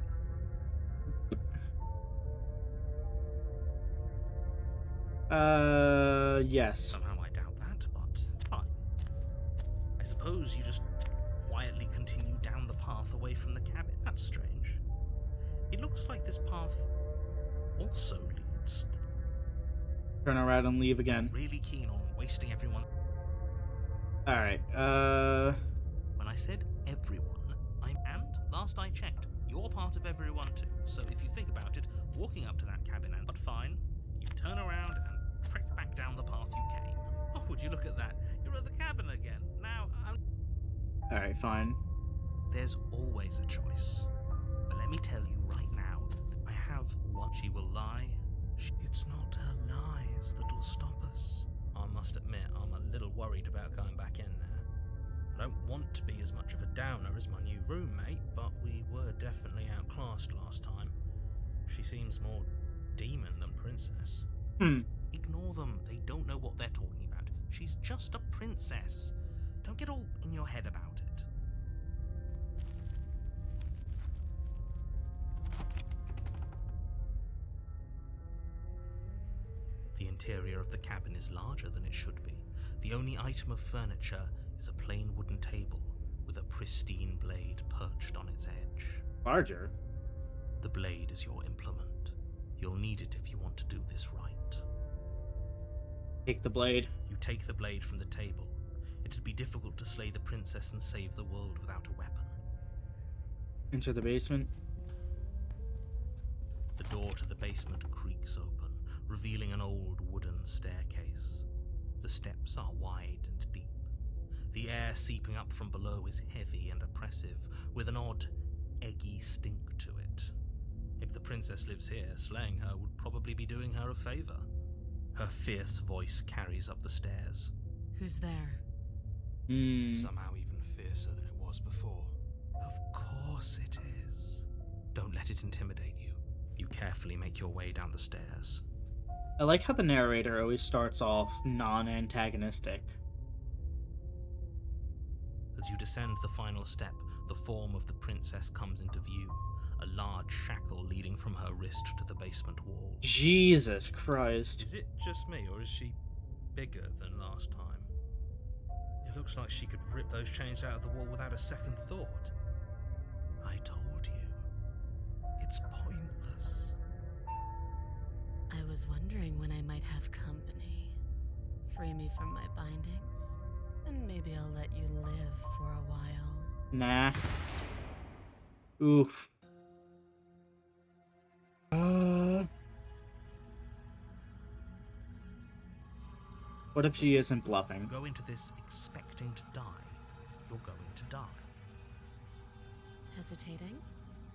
Yes. Somehow I doubt that, but fine. I suppose you just quietly continue down the path away from the cabin. That's strange. It looks like this path also leads to... Turn around and leave again. Really keen on wasting everyone. Alright, When I said everyone, and last I checked, you're part of everyone too. So if you think about it, walking up to that cabin but fine, you turn around and trek back down the path you came. Oh, would you look at that? You're at the cabin again. Now, Alright, fine. there's always a choice. But let me tell you right now, I have one. She will lie. It's not her lies that'll stop us. I must admit, I'm a little worried about going back in there. I don't want to be as much of a downer as my new roommate, but we were definitely outclassed last time. She seems more demon than princess. Ignore them. They don't know what they're talking about. She's just a princess. Don't get all in your head about it. The interior of the cabin is larger than it should be. The only item of furniture is a plain wooden table with a pristine blade perched on its edge. Larger? The blade is your implement. You'll need it if you want to do this right. Take the blade. You take the blade from the table. It'd be difficult to slay the princess and save the world without a weapon. Enter the basement. The door to the basement creaks open, revealing an old wooden staircase. The steps are wide and deep. The air seeping up from below is heavy and oppressive, with an odd, eggy stink to it. If the princess lives here, slaying her would probably be doing her a favor. Her fierce voice carries up the stairs. Who's there? Somehow even fiercer than it was before. Of course it is. Don't let it intimidate you. You carefully make your way down the stairs. I like how the narrator always starts off non-antagonistic. As you descend the final step, the form of the princess comes into view, a large shackle leading from her wrist to the basement wall. Jesus Christ. Is it just me, or is she bigger than last time? It looks like she could rip those chains out of the wall without a second thought. I told you. It's pointless. I was wondering when I might have company. Free me from my bindings, and maybe I'll let you live for a while. Nah. Oof. What if she isn't You bluffing? go into this expecting to die. You're going to die. Hesitating?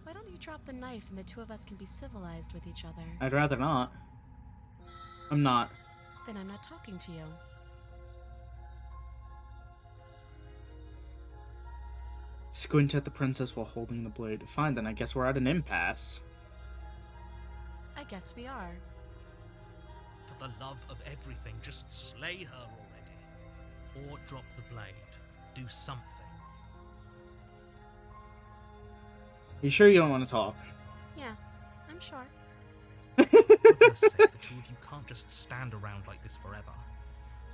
Why don't you drop the knife and the two of us can be civilized with each other? I'd rather not. I'm not. Then I'm not talking to you. Squint at the princess while holding the blade. Fine, then I guess we're at an impasse. I guess we are. For the love of everything, just slay her already. Or drop the blade. Do something. You sure you don't want to talk? Yeah, I'm sure. For goodness sake, the two of you can't just stand around like this forever.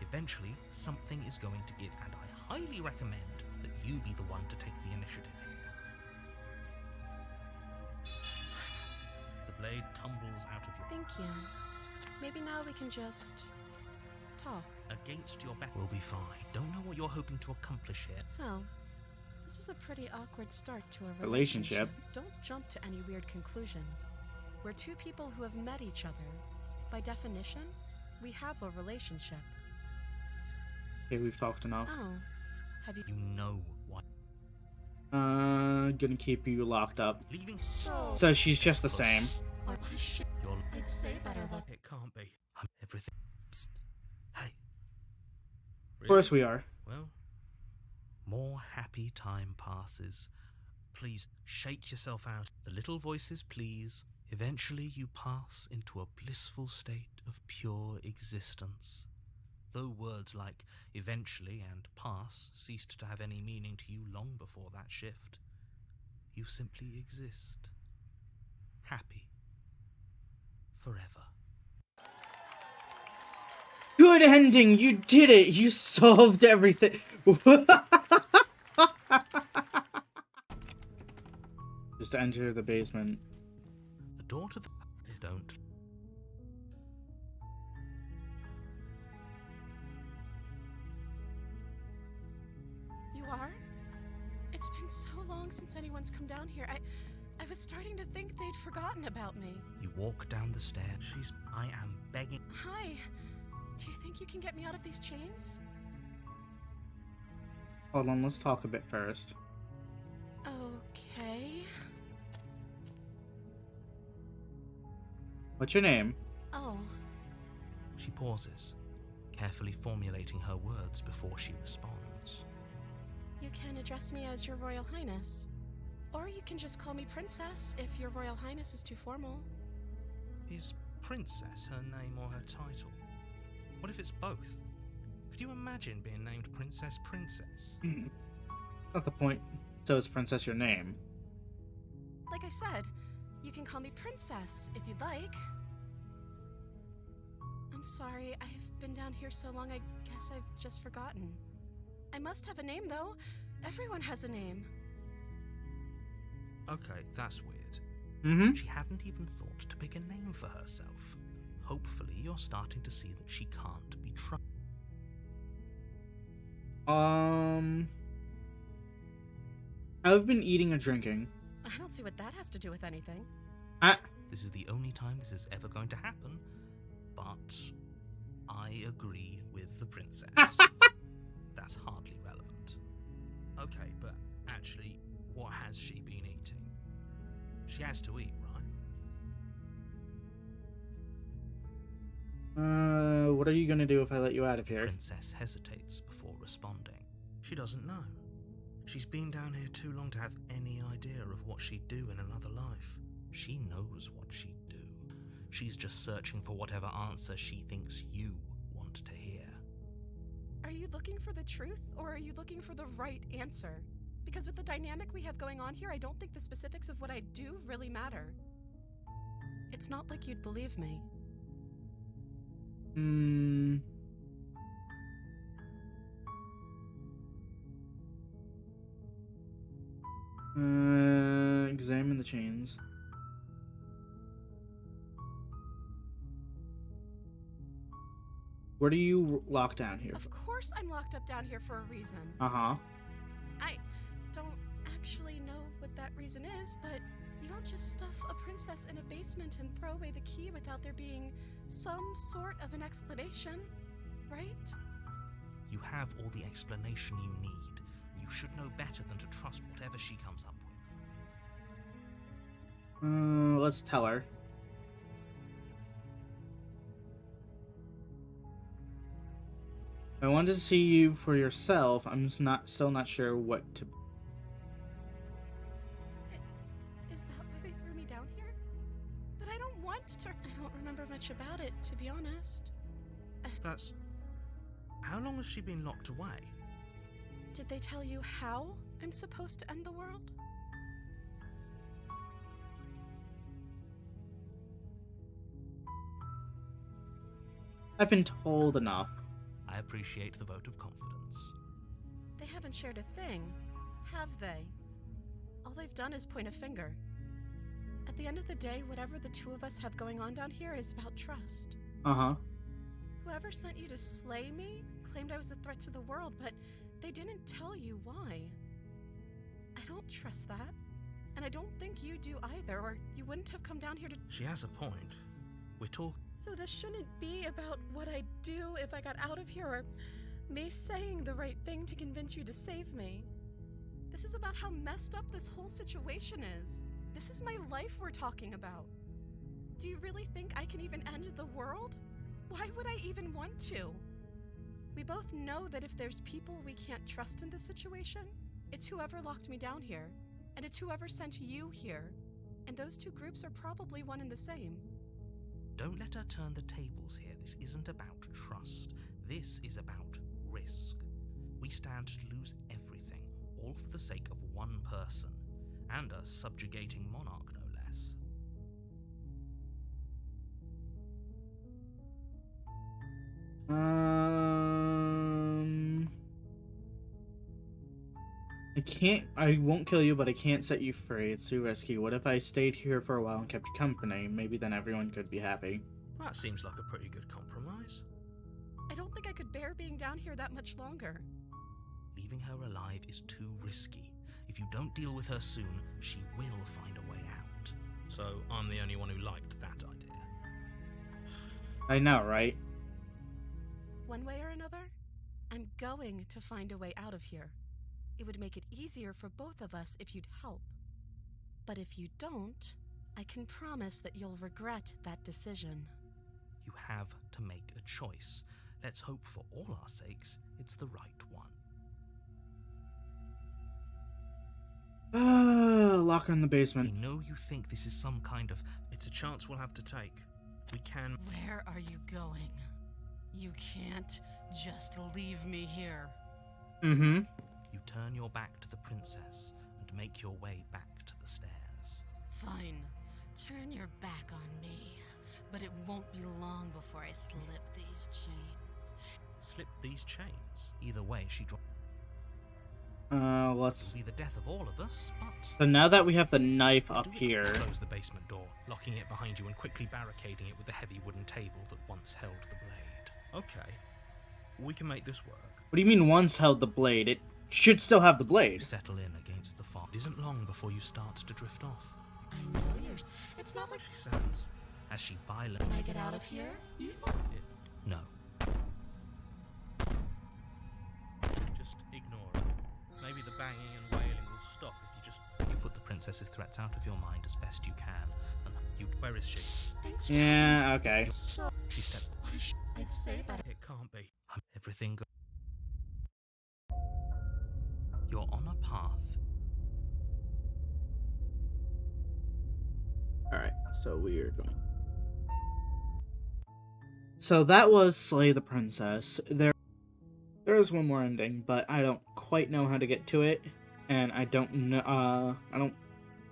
Eventually, something is going to give, and I highly recommend that you be the one to take the initiative. The blade tumbles out of your... Thank you. Maybe now we can just talk. Against your back will be fine. Don't know what you're hoping to accomplish here. So, this is a pretty awkward start to a Relationship. Don't jump to any weird conclusions. We're two people who have met each other. By definition, we have a relationship. Okay, we've talked enough. Oh, have you... You know what. Gonna keep you locked up. Leaving So she's just the same. Or shit, your... I'd say better look. It can't be. Everything... Psst. Hey. Of course we are. Well, more happy time passes. Please shake yourself out. The little voices please. Eventually you pass into a blissful state of pure existence. Though words like eventually and pass ceased to have any meaning to you long before that shift, you simply exist. Happy. Forever. Good ending! You did it! You solved everything! Just enter the basement. The door to the... Don't. You are? It's been so long since anyone's come down here. I was starting to think they'd forgotten about me. You walk down the stairs. I am begging... Hi. Do you think you can get me out of these chains? Hold on, let's talk a bit first. Okay. What's your name? Oh, She pauses, carefully formulating her words before she responds. you can address me as Your Royal Highness. Or you can just call me Princess if Your Royal Highness is too formal. Is Princess her name or her title? What if it's both? Could you imagine being named Princess Princess? Not the point. So is Princess your name? Like I said, you can call me Princess if you'd like. I'm sorry, I've been down here so long, I guess I've just forgotten. I must have a name, though. Everyone has a name. Okay, that's weird. Mm-hmm. She hadn't even thought to pick a name for herself. Hopefully, you're starting to see that she can't be trusted. I've been eating and drinking. I don't see what that has to do with anything. This is the only time this is ever going to happen, but I agree with the princess. That's hardly relevant. Okay, but actually, what has she been eating? She has to eat, right? What are you gonna do if I let you out of The here? princess hesitates before responding. She doesn't know. She's been down here too long to have any idea of what she'd do in another life. She knows what she'd do. She's just searching for whatever answer she thinks you want to hear. Are you looking for the truth, or are you looking for the right answer? Because with the dynamic we have going on here, I don't think the specifics of what I do really matter. It's not like you'd believe me. Examine the chains. What are you locked down here Of for? course I'm locked up down here for a reason. Uh-huh. I don't actually know what that reason is, but you don't just stuff a princess in a basement and throw away the key without there being some sort of an explanation, right? You have all the explanation you need. You should know better than to trust whatever she comes up with. Let's tell her. I wanted to see you for yourself. I'm just still not sure what to. Is that why they threw me down here? But I don't want to. I don't remember much about it, to be honest. That's... How long has she been locked away? Did they tell you how I'm supposed to end the world? I've been told enough. I appreciate the vote of confidence. They haven't shared a thing, have they? All they've done is point a finger. At the end of the day, whatever the two of us have going on down here is about trust. Uh-huh. Whoever sent you to slay me claimed I was a threat to the world, but they didn't tell you why. I don't trust that, and I don't think you do either, or you wouldn't have come down here to... She has a point. We're talking... So this shouldn't be about what I'd do if I got out of here, or me saying the right thing to convince you to save me. This is about how messed up this whole situation is. This is my life we're talking about. Do you really think I can even end the world? Why would I even want to? We both know that if there's people we can't trust in this situation, it's whoever locked me down here, and it's whoever sent you here. And those two groups are probably one and the same. Don't let her turn the tables here. This isn't about trust. This is about risk. We stand to lose everything, all for the sake of one person, and a subjugating monarch, no less. I won't kill you, but I can't set you free. It's too risky. What if I stayed here for a while and kept you company? Maybe then everyone could be happy. That seems like a pretty good compromise. I don't think I could bear being down here that much longer. Leaving her alive is too risky. If you don't deal with her soon, she will find a way out. So I'm the only one who liked that idea. I know, right? One way or another, I'm going to find a way out of here. It would make it easier for both of us if you'd help. But if you don't, I can promise that you'll regret that decision. You have to make a choice. Let's hope for all our sakes it's the right one. Lock her in the I basement. know you think this is some kind of... It's a chance we'll have to take. We can... Where are you going? You can't just leave me here. Mm-hmm. You turn your back to the princess and make your way back to the stairs. Fine. Turn your back on me. But it won't be long before I slip these chains. slip these chains. Either way, she dropped. Let's... It'll be the death of all of us, but... So now that we have the knife up do it. here... Close the basement door, locking it behind you and quickly barricading it with the heavy wooden table that once held the blade. Okay. We can make this work. What do you mean once held the blade? It should still have the blade. Settle in against the fog. It isn't long before you start to drift off. I know you're... It's not like... She sounds as she violently... When I get out of here, you... No. Just ignore it. Maybe the banging and wailing will stop if you just... You put the princess's threats out of your mind as best you can, and you... Where is she? Thanks for... Yeah, okay. So... She stepped... What is I'd say better... It can't be. Everything go... You're on a path. Alright, so weird. So that was Slay the Princess. There is one more ending, but I don't quite know how to get to it, and I don't know, I don't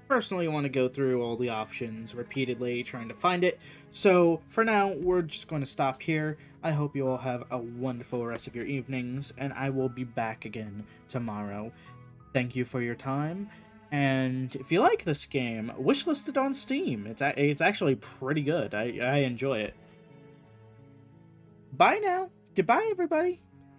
personally want to go through all the options repeatedly trying to find it. So for now, we're just going to stop here. I hope you all have a wonderful rest of your evenings, and I will be back again tomorrow. Thank you for your time, and if you like this game, wishlist it on Steam. It's actually pretty good. I enjoy it. Bye now. Goodbye, everybody.